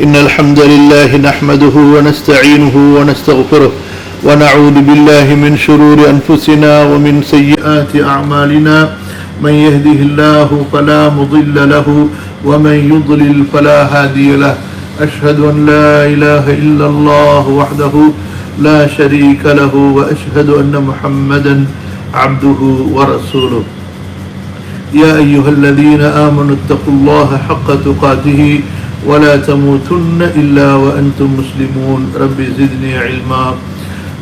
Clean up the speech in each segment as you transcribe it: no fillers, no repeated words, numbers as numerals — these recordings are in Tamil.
إن الحمد لله نحمده ونستعينه ونستغفره ونعوذ بالله من شرور أنفسنا ومن سيئات أعمالنا من يهده الله فلا مضل له ومن يضلل فلا هادي له أشهد أن لا إله إلا الله وحده لا شريك له وأشهد أن محمدا عبده ورسوله يا أيها الذين آمنوا اتقوا الله حق تقاته ولا تموتن إلا وأنتم مسلمون رب زدني علما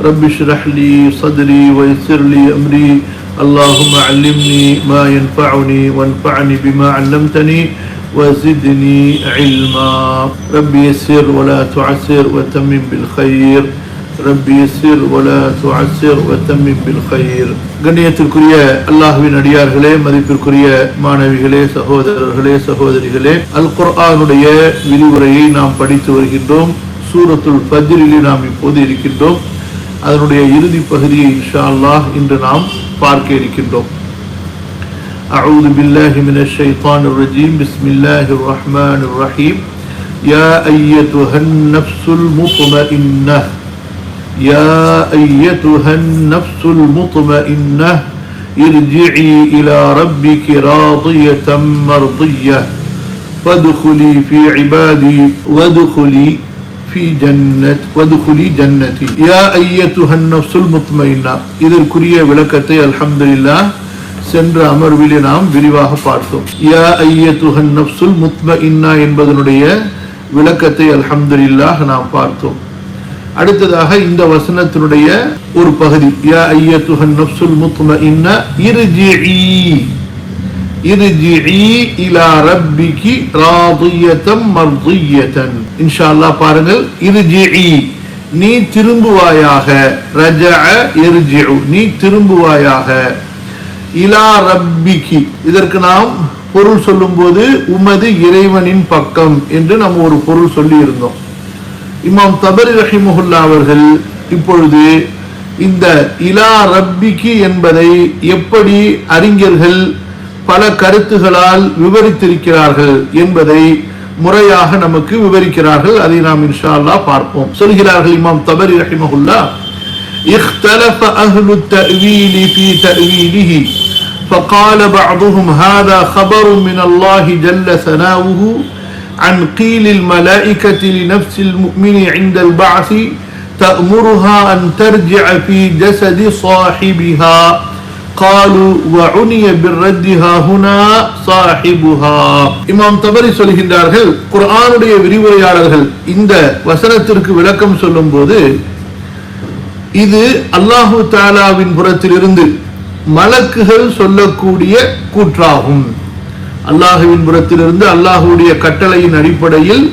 رب اشرح لي صدري ويسر لي أمري اللهم علمني ما ينفعني وانفعني بما علمتني وزدني علما رب يسر ولا تعسر وتمم بالخير ரப்பி யஸ்ஸிர் வலா துஅஸ்ஸிர் வதம்மிம் பில் கைர். கண்ணியத்திற்குரிய அல்லாஹ்வின் அடியார்களே, மதிப்பிற்குரிய மாணவிகளே, சகோதரர்களே, சகோதரிகளே, அல் குர்ஆனுடைய விரிவுரையை நாம் படித்து வருகின்றோம். சூரத்துல் ஃபஜ்ரில் நாம் இப்போது இருக்கின்றோம். அதனுடைய இறுதி பகுதியை இன்ஷா அல்லாஹ் இன்று நாம் பார்க்க இருக்கின்றோம். அஊது பில்லாஹி மினஷ் ஷைத்தானிர் ரஜீம். பிஸ்மில்லாஹிர் ரஹ்மானிர் ரஹீம். யா அய்யதுஹன் நஃப்ஸுல் முத்மஇன்னஹ் يا أيتها النفس المطمئنة ارجعي إلى ربك راضية مرضية فادخلي في عبادي وادخلي جنتي يا أيتها النفس المطمئنة. இதற்குரிய விளக்கத்தை அல்ஹம்துலில்லாஹ் சென்ற அமர்விலே நாம் விரிவாக பார்த்தோம். யா அய்யதுஹன் நஃப்ஸுல் முத்மஇன்னா என்பதனுடைய விளக்கத்தை அல்ஹம்துலில்லாஹ் நாம் பார்த்தோம். அடுத்ததாக இந்த வசனத்தினுடைய ஒரு பகுதி, யா அய்யதுஹன் நஃப்ஸுல் முத்மஇன்னா இர்ஜிஇ இலா ரப்பிகி ராதியத்தம் மர்தியத்தன். இன்ஷா அல்லாஹ் பாருங்கள், இர்ஜிஇ நீ திரும்புவாயாக, ரஜஅ இர்ஜிஉ நீ திரும்புவாயாக, இலா ரப்பிகி இதற்கு நாம் பொருள் சொல்லும்போது உமது இறைவனின் பக்கம் என்று நாம் ஒரு பொருள் சொல்லி இருந்தோம். இமாம் தபரி ரஹிமஹுல்லா அவர்கள் இப்பொழுது இந்த இலா ரப்பிகி என்பதை எப்படி அறிஞர்கள் பல கருத்துகளால் விவரித்திருக்கிறார்கள் என்பதை முறையாக நமக்கு விவரிக்கிறார்கள். அதை நாம் இன்ஷா அல்லாஹ் பார்ப்போம். சொல்கிறார்கள் இமாம் தபரி ரஹிமஹுல்லா, اختلف أهل التأويل في تأويله فقال بعضهم هذا خبر من الله جل ثناؤه عن قيل الملائكة لنفس المؤمن عند البعث تأمرها أن ترجع في جسد صاحبها قالوا وعني بالردها هنا صاحبها. இமாம் தபரி சொல்கின்றார்கள், குர்ஆனுடைய விரிவுரையாளர்கள் இந்த வசனத்திற்கு விளக்கம் சொல்லும் போது இது அல்லாஹு தஆலாவின் புறத்திலிருந்து மலக்குகள் சொல்லக்கூடிய கூற்றாகும். அல்லாஹுவின் புறத்திலிருந்து அல்லாஹுடைய கட்டளையின் அடிப்படையில்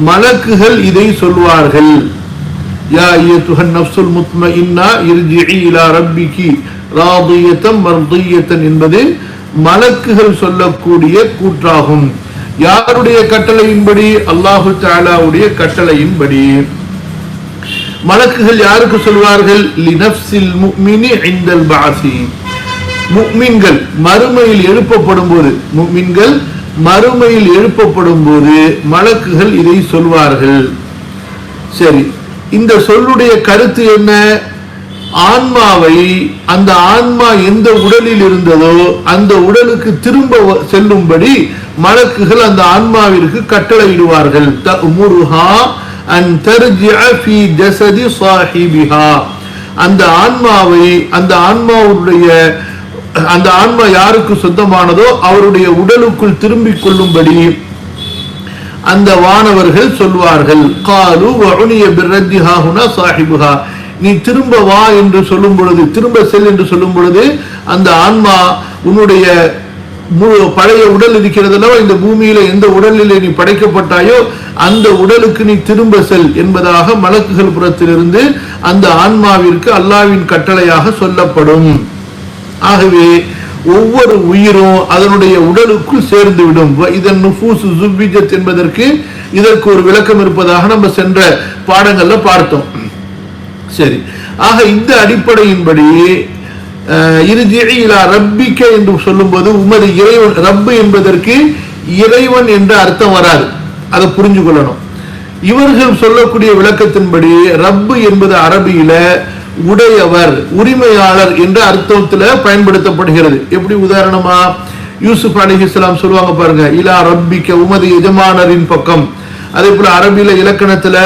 மலக்குகள் இதை சொல்வார்கள். யா அய்யதுஹன் நஃப்ஸுல் முத்மஇன்னா இர்ஜிஇ இலா ரப்பிகி ராதியத்தம் மர்தியத்தன் என்பது மலக்குகள் சொல்லக்கூடிய கூற்றாகும். யாருடைய கட்டளையின்படி? அல்லாஹு தஆலாவுடைய கட்டளையின்படி. மலக்குகள் யாருக்கு சொல்வார்கள்? லினஃப்ஸில் முஃமினி இன்தல் பஅஸி முஃமின்கள் மறுமையில் எழுப்பப்படும் போது மலக்குகள் இதை சொல்வார்கள். சரி, இந்த சொல்லுடைய கருத்து என்ன? ஆன்மாவை, அந்த ஆன்மா எந்த உடலில் இருந்ததோ அந்த உடலுக்கு திரும்ப செல்லும்படி மலக்குகள் அந்த ஆன்மாவிற்கு கட்டளையிடுவார்கள். தஅமுருஹா அன் தர்ஜிஅ ஃபீ ஜஸதி ஸாஹிபிஹா அந்த ஆன்மாவை, அந்த ஆன்மா யாருக்கு சொந்தமானதோ அவருடைய உடலுக்குள் திரும்பிக் கொள்ளும்படி அந்த வானவர்கள் சொல்வார்கள். காலு வஉனிய பிர்ரத்திஹா ஹுனா ஸாஹிபுஹா நீ திரும்ப வா என்று சொல்லும் பொழுது, திரும்ப செல் என்று சொல்லும் பொழுது அந்த ஆன்மா உன்னுடைய பழைய உடல் இருக்கிறதல்லவா, இந்த பூமியில எந்த உடலில் நீ படைக்கப்பட்டாயோ அந்த உடலுக்கு நீ திரும்ப செல் என்பதாக மலக்குகள் புறத்திலிருந்து அந்த ஆன்மாவிற்கு அல்லாஹ்வின் கட்டளையாக சொல்லப்படும். ஆகவே ஒவ்வொரு உயிரும் அதனுடைய உடலுக்குள் சேர்ந்து விடும். இதன் நுஃபூஸ் ஜுவ்விஜத் என்பதற்கு இதற்கு ஒரு விளக்கம் இருப்பதாக நம்ம சென்ற பாடங்கள்ல பார்த்தோம். சரி, ஆக இந்த அடிப்படையின்படி இர்ஜிஇ இலா ரப்பிக என்று சொல்லும்போது உமது இறைவன், ரப்பு என்பதற்கு இறைவன் என்ற அர்த்தம் வராது. அதை புரிஞ்சு கொள்ளணும். இவர்கள் சொல்லக்கூடிய விளக்கத்தின்படி ரப்பு என்பது அரபியில உடையவர், உரிமையாளர் என்ற அர்த்தத்துல பயன்படுத்தப்படுகிறது. எப்படி? உதாரணமா யூசுப் அலைஹிஸ்ஸலாம் சொல்லுவாங்க பாருங்க, இலா ரப்பிக்க, உமது எஜமானரின் பக்கம். அதே போல அரபியில இலக்கணத்துல,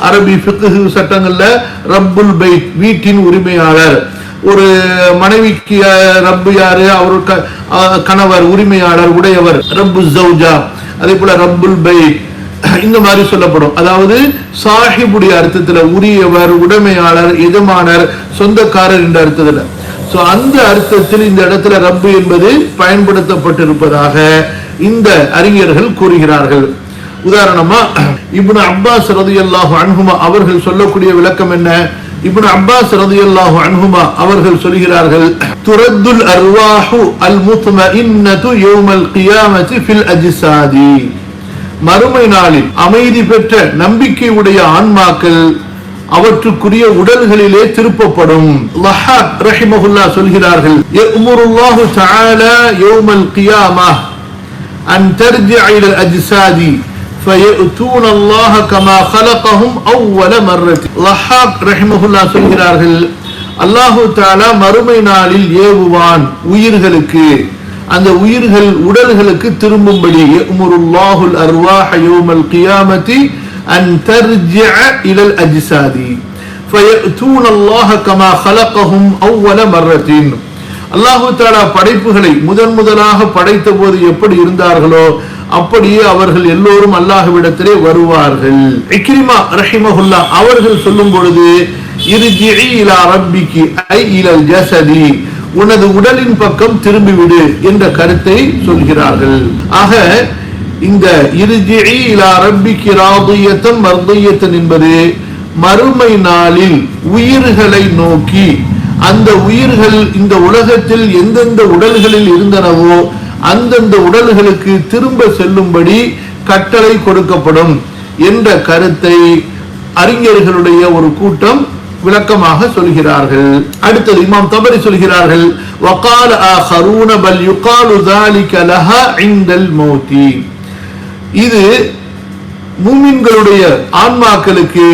அரபி ஃபிக்ஹ் சட்டங்கள்ல ரப்புல் பைத், வீட்டின் உரிமையாளர். ஒரு மனைவிக்கு ரப்பு யாரு? அவர் கணவர், உரிமையாளர், உடையவர், ரப்பு ஜௌஜா. அதே போல ரப்புல் பைத் இந்த மாதிரி சொல்லப்படும். அதாவது சாஹிபுடைய அர்த்தத்துல உரியவர், உடைமையாளர், எஜமானர், சொந்தக்காரர் என்ற அர்த்தத்துல. சோ அந்த அர்த்தத்தில் இந்த இடத்துல ரப்பு என்பது பயன்படுத்தப்பட்டிருப்பதாக இந்த அறிஞர்கள் கூறுகிறார்கள். உதாரணமா இப்னு அப்பாஸ் ரலியல்லாஹு அன்ஹுமா அவர்கள் சொல்லக்கூடிய விளக்கம் என்ன? இப்னு அப்பாஸ் ரலியல்லாஹு அன்ஹுமா அவர்கள் சொல்கிறார்கள், துரத்துல் அர்வாஹு அல் முத்மஇன்னது யௌமல் கியாமத்தி ஃபில் அஜ்சாதி. மறுமை நாளில் அமைதி பெற்ற நம்பிக்கை உடைய ஆன்மாக்கள் அவற்றுக்குரிய உடல்களிலே திருப்பப்படும். லஹாக் ரஹிமஹுல்லாஹ் சொல்கிறார்கள், யஅமுருல்லாஹு தஆலா யௌமல் கியாமஹ் அன் தர்ஜிஅ இலல் அஜ்சாதி ஃபயஅதூன அல்லாஹ கமா خلقهم அவ்வல மர்ரத். லஹாக் ரஹிமஹுல்லாஹ் சொல்கிறார்கள், அல்லாஹ் தஆலா மறுமை நாளில் ஏவுவான் உயிர்களுக்கு, அந்த உயிர்கள் உடல்களுக்கு திரும்பும்படி. யஅமுருல்லாஹுல் அர்வாஹ யௌமல் கியாமத்தி அன் தர்ஜிஅ இலல் அஜ்சாதி ஃபயஅதூன அல்லாஹ கமா خلقهم அவ்வல மர்ரத்தின். அல்லாஹ் தஆலா படைப்புகளை முதலாக படைத்த போது எப்படி இருந்தார்களோ அப்படியே அவர்கள் எல்லோரும் அல்லாஹ்விடத்திலே வருவார்கள். இக்ரிமா ரஹிமஹுல்லாஹ் அவர்கள் சொல்லும் பொழுது, இர்ஜிஇ இலா ரப்பிகி ஐ இலல் ஜஸதி, உனது உடலின் பக்கம் திரும்பிவிடு என்ற கருத்தை சொல்கிறார்கள். ஆக இந்த இர்ஜிஇ இலா ரப்பிகி ராதியத்தன் மர்தியத்தன் என்பது மறுமை நாளில் உயிர்களை நோக்கி, அந்த உயிர்கள் இந்த உலகத்தில் எந்தெந்த உடல்களில் இருந்தனவோ அந்தந்த உடல்களுக்கு திரும்ப செல்லும்படி கட்டளை கொடுக்கப்படும் என்ற கருத்தை அறிஞர்களுடைய ஒரு கூட்டம் விளக்கமாக சொல்கிறார்கள். அடுத்தது இமாம் தபரி சொல்கிறார்கள், வகால ஆஹரூன பல் யுகாலு ذلك லஹா இன்தல் மௌதி. இது மூமின்களுடைய ஆன்மாக்களுக்கு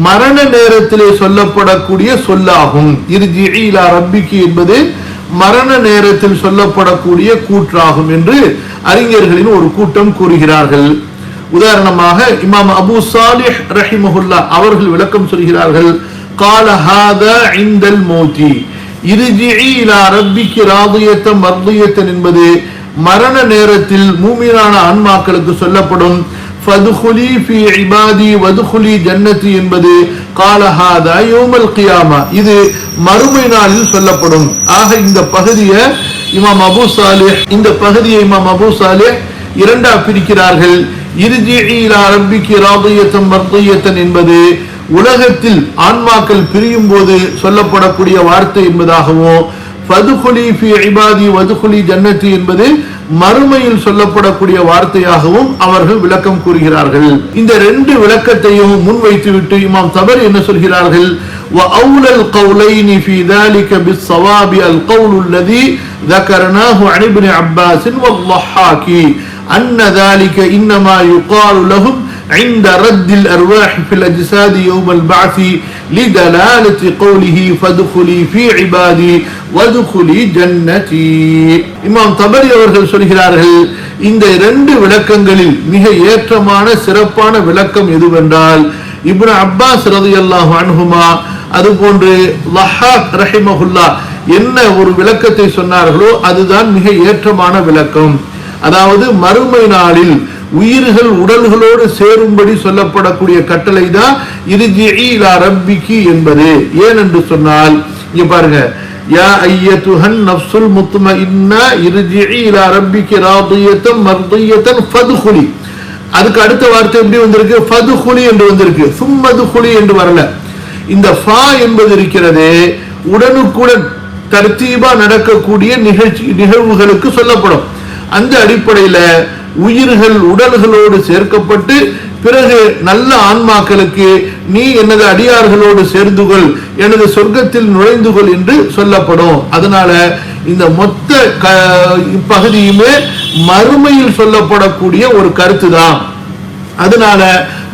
மரண நேரத்திலே சொல்லப்படக்கூடிய சொல்லாகும். இர்ஜிஇ இலா ரப்பிகி என்பது மரண நேரத்தில் சொல்லப்படக்கூடிய கூற்றாகும் என்று அறிஞர்களின் ஒரு கூட்டம் கூறுகிறார்கள். உதாரணமாக இமாம் அபு சாலிஹ் ரஹிமஹுல்லாஹ் அவர்கள் விளக்கம் சொல்கிறார்கள், قال هذا عند الموت இர்ஜிஇ இலா ரப்பிகி ராதியத்தன் மர்தியத்தன் என்பது மரண நேரத்தில் மூமினான ஆன்மாக்களுக்கு சொல்லப்படும். ஃபதுகுலி ஃபீ இபாதி வதுகுலி ஜன்னதி என்பது قال هذا يوم القيامة, இது மறுமை நாளில் சொல்லப்படும். ஆக இந்த பகுதியை இமாம் அபூ சாலிஹ் இரண்டா பிரிக்கிறார்கள். இர்ஜிஇ இலா ரப்பிகி ராதியத்தன் மர்தியத்தன் என்பது உலகத்தில் ஆன்மாக்கள் பிரியும் போது சொல்லப்படக்கூடிய வார்த்தை என்பதாகவும், ஃபதுகுலி ஃபீ இபாதி வதுகுலி ஜன்னதி என்பது மறுமையில் சொல்லப்படக்கூடிய வார்த்தையாகவும் அவர்கள் விளக்கம் கூறுகிறார்கள். இந்த ரெண்டு விளக்கத்தையும் முன்வைத்துவிட்டு இமாம் தபரி என்ன சொல்கிறார்கள், وأولى القولين في ذلك بالصواب القول الذي ذكرناه عن ابن عباس والضحاك أن ذلك إنما يقال لهم عند رد الأرواح في الأجساد يوم البعث لدلالة قوله فادخلي في عبادي وادخلي جنتي. இமாம் தபரி அவர்கள் சொல்கிறார்கள், இந்த இரண்டு விளக்கங்களில் மிக ஏற்றமான சிறப்பான விளக்கம் எதுவென்றால், இப்னு அப்பாஸ் ரலியல்லாஹு அன்ஹுமா அதுபோன்று லஹாக் ரஹிமஹுல்லாஹ் என்ன ஒரு விளக்கத்தை சொன்னார்களோ அதுதான் மிக ஏற்றமான விளக்கம். அதாவது மறுமை நாளில் உயிர்கள் உடல்களோடு சேரும்படி சொல்லப்படக்கூடிய கட்டளை தான் இர்ஜிஇ இலா ரப்பிகி என்பது. ஏன் என்று சொன்னால், இங்க பாருங்க, யா அய்யத்துஹன் நஃப்ஸுல் முத்மஇன்னா இர்ஜிஇ இலா ரப்பிகி ராதியத்தன் மர்தியத்தன் ஃபதுகுலி. அதுக்கு அடுத்த வார்த்தை எப்படி வந்திருக்கு? ஃபதுகுலி என்று வந்திருக்கு, சும்மதுகுலி என்று வரல. இந்த ஃபா என்பது இருக்கிறதே உடனுக்குடன் தர்த்தீபா நடக்கக்கூடிய நிகழ்வுகளுக்கு சொல்லப்படும். அந்த அடிப்படையில உயிர்கள் உடல்களோடு சேர்க்கப்பட்டு பிறகு நல்ல ஆன்மாக்களுக்கு நீ எனது அடியார்களோடு சேர்ந்துகொள், எனது சொர்க்கத்தில் நுழைந்துகொள் என்று சொல்லப்படும். அதனால இந்த மொத்த பகுதியுமே மறுமையில் சொல்லப்படக்கூடிய ஒரு கருத்து தான். அதனால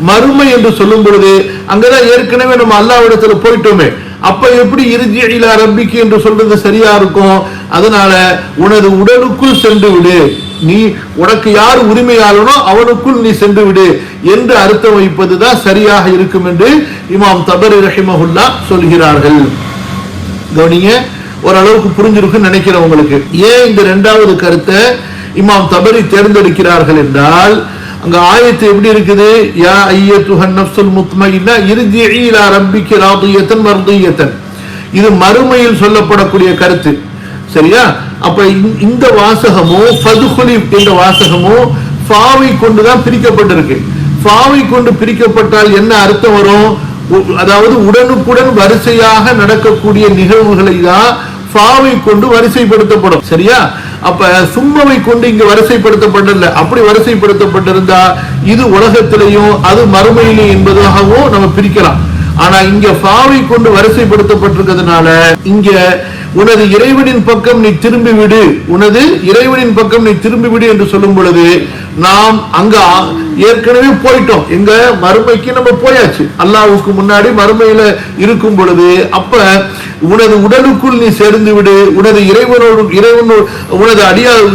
மறுமை என்று சொல்லும் பொழுது அங்கதான் ஏற்கனவே நம்ம அல்லாஹ்விடத்துல போயிட்டோமே, அப்ப எப்படி இறுதி இலா ரப்பிக்கு என்று சொல்றது சரியா இருக்கும்? அதனால உனது உடலுக்குள் சென்று விடு, நீ உனக்கு யார் உரிமையாளனோ அவனுக்குள் நீ சென்று விடு என்று அர்த்தம் வைப்பதுதான் சரியாக இருக்கும் என்று இமாம் தபரி ரஹிமஹுல்லா சொல்கிறார்கள். கவனிங்க, ஓரளவுக்கு புரிஞ்சிருக்குன்னு நினைக்கிறேன் உங்களுக்கு. ஏன் இந்த இரண்டாவது கருத்தை இமாம் தபரி தேர்ந்தெடுக்கிறார்கள் என்றால், அங்க ஆயத்து எப்படி இருக்குது? யா அய்யத்துஹன் நஃப்ஸுல் முத்மஇன்னா இர்ஜிஇ இலா ரப்பிகி ராதியத்தன் மர்தியத்தன். இது மறுமையில் சொல்லப்படக்கூடிய கருத்து, சரியா? அப்ப இந்த வாசகமோ ஃபதுகுலி என்ற வாசகமோ ஃபாவை கொண்டுதான் பிரிக்கப்பட்டிருக்கு. ஃபாவை கொண்டு பிரிக்கப்பட்டால் என்ன அர்த்தம் வரும்? அதாவது உடனுக்குடன் வரிசையாக நடக்கக்கூடிய நிகழ்வுகளை தான் ஃபாவை கொண்டு வரிசைப்படுத்தப்படும், சரியா? அப்ப சும்மவை கொண்டு இங்க வரிசைப்படுத்தப்படல. அப்படி வரிசைப்படுத்தப்பட்டிருந்தா இது உலகத்திலையும் அது மறுமையிலே என்பதாகவும் நம்ம பிரிக்கலாம். ஆனா இங்க ஃபாவை கொண்டு வரிசைப்படுத்தப்பட்டிருக்கிறதுனால இங்க உனது இறைவனின் பக்கம் நீ திரும்பி விடு, உனது இறைவனின் பக்கம் நீ திரும்பி விடு என்று சொல்லும் பொழுது நாம் அங்க ஏற்கனவே போயிட்டோம். எங்க மறுமைக்கு நம்ம போயாச்சு, அல்லாஹ்வுக்கு முன்னாடி மறுமையில இருக்கும் பொழுது அப்ப உனது உடலுக்குள் நீ சேர்ந்து விடு, உனது உனது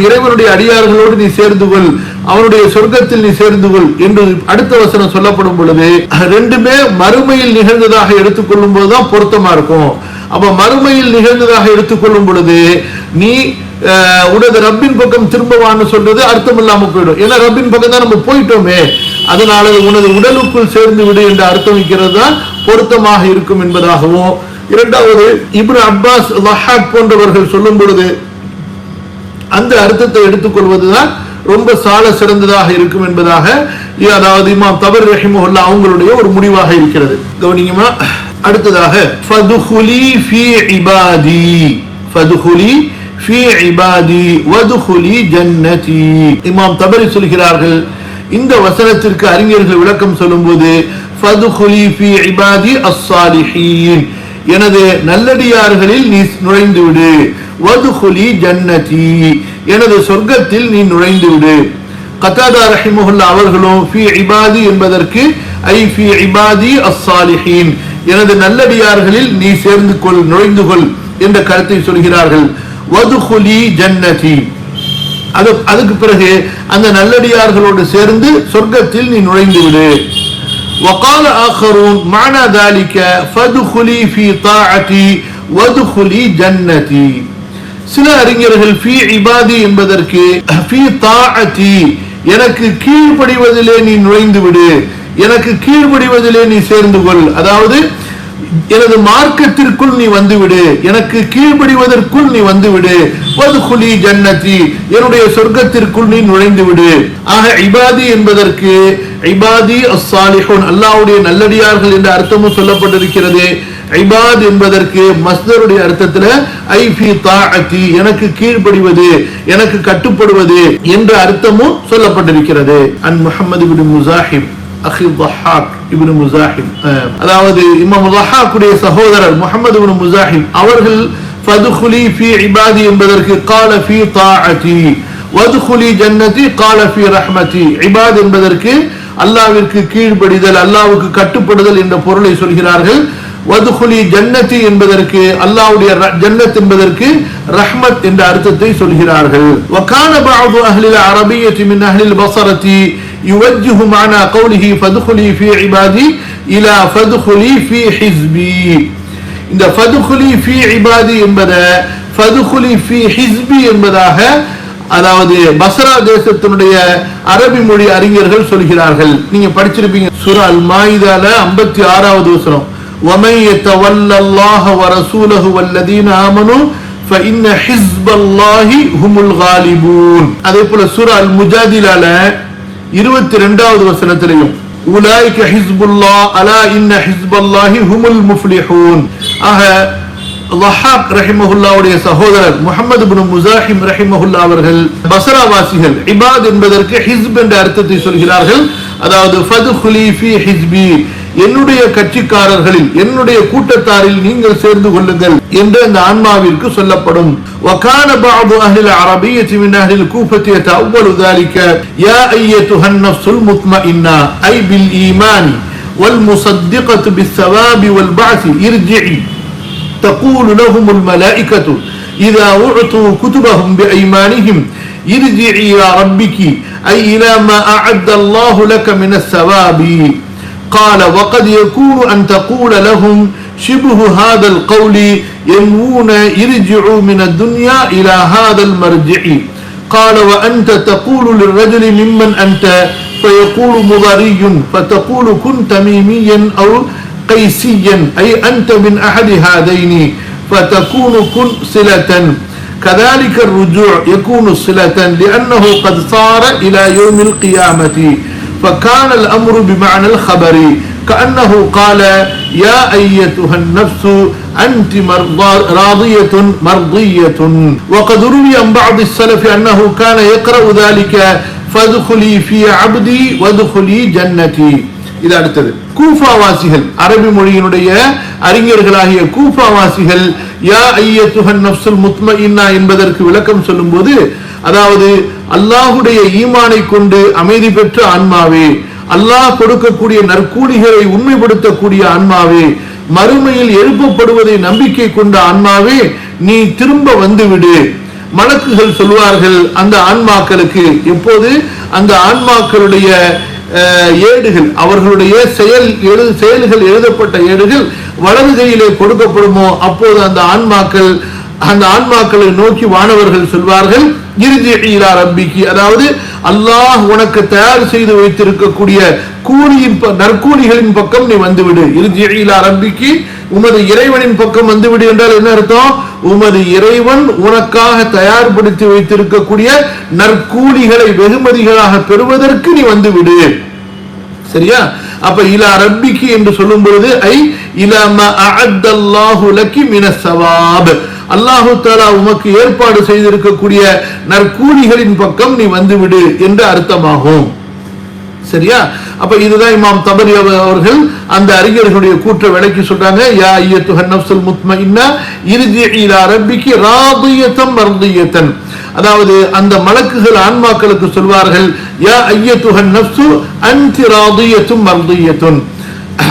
இறைவனுடைய அடியார்களோடு நீ சேர்ந்து கொள், அவனுடைய சொர்க்கத்தில் நீ சேர்ந்து கொள் என்று அடுத்த வசனம் சொல்லப்படும் பொழுது ரெண்டுமே மறுமையில் நிகழ்ந்ததாக எடுத்துக்கொள்ளும் போதுதான் பொருத்தமா இருக்கும். அப்ப மறுமையில் நிகழ்ந்ததாக எடுத்துக்கொள்ளும் பொழுது நீ உனது ரப்பின் பக்கம் திரும்பவான்னு சொல்றது அர்த்தம் இல்லாம போயிடும். ஏன்னா ரப்பின் பக்கம் தான் நம்ம போயிட்டோமே, அதனால உனது உடலுக்குள் சேர்ந்து விடு என்று அர்த்தம் வைக்கிறது தான் பொருத்தமாக இருக்கும் என்பதாகவும், இரண்டாவது இப்னு அப்பாஸ் லஹாக் போன்றவர்கள் சொல்லும் பொழுது அந்த அர்த்தத்தை எடுத்துக்கொள்வதுதான் ரொம்ப சால சிறந்ததாக இருக்கும் என்பதாக, அதாவது இமாம் தபரி ரஹிமஹுல்லா அவங்களுடைய ஒரு முடிவாக இருக்கிறது. கவனிங்கமா, அடுத்ததாக ஃபதுகுலி ஃபீ இபாதி, ஃபதுகுலி ஃபீ இபாதி வதுகுலி ஜன்னதி. இமாம் தபரி சொல்கிறார்கள், இந்த வசனத்திற்கு அறிஞர்கள் விளக்கம் சொல்லும்போது ஃபதுகுலி ஃபீ இபாதி அஸ்ஸாலிஹீன், எனது நல்லடியார்களில் நீ நுழைந்து விடு, வதுகுலி ஜன்னதி, எனது சொர்க்கத்தில் நீ நுழைந்து விடு. கதாதா ரஹிமஹுல்லா அவர்களும் ஃபீ இபாதி என்பதற்கு ஐ ஃபீ இபாதி அஸ்ஸாலிஹீன், எனது நல்லடியார்களில் நீ சேர்ந்து கொள், நுழைந்து கொள் என்ற கருத்தை சொல்கிறார்கள். வதுகுலி ஜன்னதி, அதுக்கு பிறகு அந்த நல்லடியார்களோடு சேர்ந்து சொர்க்கத்தில் நீ நுழைந்து விடு. وقال آخرون معنى ذلك فادخلي في طاعتي وادخلي جنتي. சில அறிஞர்கள் ஃபீ இபாதி என்பதற்கு ஃபீ தாஅதி, எனக்கு கீழ்ப்படிவதிலே நீ நுழைந்து விடு, எனக்கு கீழ்ப்படிவதிலே நீ சேர்ந்து கொள், அதாவது எனது மார்க்கத்திற்குள் நீ வந்துவிடு, எனக்கு கீழ்ப்படிவதற்குள் நீ வந்துவிடு. வதுகுலி ஜன்னதி, என்னுடைய சொர்க்கத்திற்குள் நீ நுழைந்து விடு. ஆக இபாதி என்பதற்கு இபாதி அஸ்ஸாலிஹூன், அல்லாஹ்வுடைய நல்லடியார்கள் என்ற அர்த்தமும் சொல்லப்பட்டிருக்கிறது. இபாத் என்பதற்கு மஸ்தருடைய அர்த்தத்துல ஐ ஃபீ தாஅதி, எனக்கு கீழ்ப்படிவது, எனக்கு கட்டுப்படுவது என்ற அர்த்தமும் சொல்லப்பட்டிருக்கிறது. அன் முஹம்மது இப்னு முஸாஹிம் அஹி ضحாக் இப்னு முஸாஹிம், அதாவது இமாம் ضحாக்குடைய சகோதரர் முஹம்மது இப்னு முஸாஹிம் அவர்கள் ஃபதுகுலி ஃபீ இபாதி என்பதற்கு قال في طاعتي வதுகுலி ஜன்னதி قال في رحمتي, இபாத் என்பதற்கு அல்லாஹ்விற்கு கீழ்ப்படிதல், அல்லாஹ்வுக்கு கட்டுப்படுதல் என்ற பொருளை சொல்கிறார்கள். வதுகுலி ஜன்னதி என்பதற்கு அல்லாஹ்வுடைய ஜன்னத் என்பதற்கு ரஹ்மத் என்ற அர்த்தத்தை சொல்கிறார்கள். وكان بعض اهل العربيه من اهل البصره يوجه معنى قوله فادخلي في عبادي الى فادخلي في حزبي. இந்த ஃபதுகுலி ஃபீ இபாதி என்பத ஃபதுகுலி ஃபீ ஹிஸ்பி என்பதாக, அதாவது பஸ்ரா தேசத்தினுடைய அரபி மொழி அறிஞர்கள் சொல்கிறார்கள். நீங்க படிச்சிருப்பீங்க சூரா அல் மாயிதால 56வது வசனம், وَمَن يَتَوَلَّ اللَّهَ وَرَسُولَهُ وَالَّذِينَ آمَنُوا فَإِنَّ حِزْبَ اللَّهِ هُمُ الْغَالِبُونَ. அதே போல சூரா அல் முஜாதிலால 22வது வசனத்திலையும் உலாயிக ஹிஸ்புல்லாஹ் அலா இன்ன ஹிஸ்பல்லாஹி ஹுமுல் முஃப்லிஹூன். ஆக ضحாக் ரஹிமஹுல்லாவுடைய சகோதரர் முஹம்மது இப்னு முஸாஹிம் ரஹிமஹுல்லா அவர்கள் பஸ்ராவாசிகள் இபாத் என்பதற்கு ஹிஸ்ப் என்ற அர்த்தத்தை சொல்கிறார்கள். அதாவது ஃபதுகுலி ஃபீ ஹிஸ்பி, என்னுடைய கட்சிக்காரர்களில் என்னுடைய கூட்டத்தாரில் நீங்கள் சேர்ந்து கொள்ளுங்கள் என்று அந்த ஆன்மாவிற்கு சொல்லப்படும். وكان بعض أهل العربية من أهل الكوفة يتأول ذلك يا أيتها النفس المطمئنة أي بالإيمان والمصدقة بالثواب والبعث ارجعي تقول لهم الملائكة إذا أعطوا كتبهم بأيمانهم ارجعي إلى ربك أي إلى ما أعد الله لك من الثواب. قال وقد يكون أن تقول لهم شبه هذا القول ينوون ارجعوا من الدنيا إلى هذا المرجع. قال وأنت تقول للرجل ممن أنت فيقول مضري فتقول كن تميميا أو قيسيا أي أنت من أحد هذين فتكون كن صلة. كذلك الرجوع يكون صلة لأنه قد صار إلى يوم القيامة. فكان الأمر بمعنى الخبر كأنه قال يا أيتها النفس أنت راضية مرضية. وقد روي عن بعض السلف أنه كان يقرأ ذلك فادخلي في عبدي وادخلي جنتي. இது அடுத்தது கூஃபாவாசிகள், அரபி மொழியினுடைய அறிஞர்களாகிய கூஃபாவாசிகள் யா ஐயத்துஹன் நஃப்ஸுல் முத்மஇன்னா என்பதற்கு விளக்கம் சொல்லும்போது, அதாவது அல்லாஹுடைய ஈமானை கொண்டு அமைதி பெற்ற ஆன்மாவே, அல்லாஹ் கொடுக்கக்கூடிய நற்கூலிகளை உண்மைப்படுத்தக்கூடிய ஆன்மாவே, மறுமையில் எழுப்பப்படுவதை நம்பிக்கை கொண்ட ஆன்மாவே, நீ திரும்ப வந்துவிடு. மலக்குகள் சொல்வார்கள் அந்த ஆன்மாக்களுக்கு, எப்போது அந்த ஆன்மாக்களுடைய ஏடுகள், அவர்களுடைய செயல்கள் எழுதப்பட்ட ஏடுகள் வலது கையிலே கொடுக்கப்படுமோ அப்போது அந்த ஆன்மாக்களை நோக்கி வானவர்கள் சொல்வார்கள் இர்ஜி இலா ரப்பிகி, அதாவது அல்லாஹ் உனக்கு தயார் செய்து வைத்திருக்கக்கூடிய நற்கூலிகளின் பக்கம் நீ வந்துவிடு. இர்ஜி இலா ரப்பிகி, உமது இறைவனின் பக்கம் வந்துவிடு என்றால் என்ன அர்த்தம்? உமது இறைவன் உனக்காக தயார்படுத்தி வைத்திருக்கக்கூடிய நற்கூலிகளை வெகுமதிகளாக பெறுவதற்கு நீ வந்துவிடு. சரியா? அப்ப இலா ரப்பிகி என்று சொல்லும் பொழுது ஐ இலா மா அஅத்தல்லாஹு லக்கி மினஸ் ஸவாப், அல்லாஹு தஆலா உமக்கு ஏற்பாடு செய்திருக்கக்கூடிய நற்கூலிகளின் பக்கம் நீ வந்துவிடு என்று அர்த்தமாகும். சரியா? அப்ப இதுதான் இமாம் தபரி அவர்கள் அந்த அறிஞர்களுடைய கூற்றை விளக்கி சொல்றாங்க. யா அய்யத்துஹன் நஃப்ஸுல் முத்மஇன்னா இர்ஜி இலா ரப்பிகி ராதியத்தன் மர்தியத்தன், அதாவது அந்த மலக்குகள் ஆன்மாக்களுக்கு சொல்வார்கள் யா அய்யத்துஹன் நஃப்ஸு அன்தி ராதியத்துன் மர்தியத்துன்.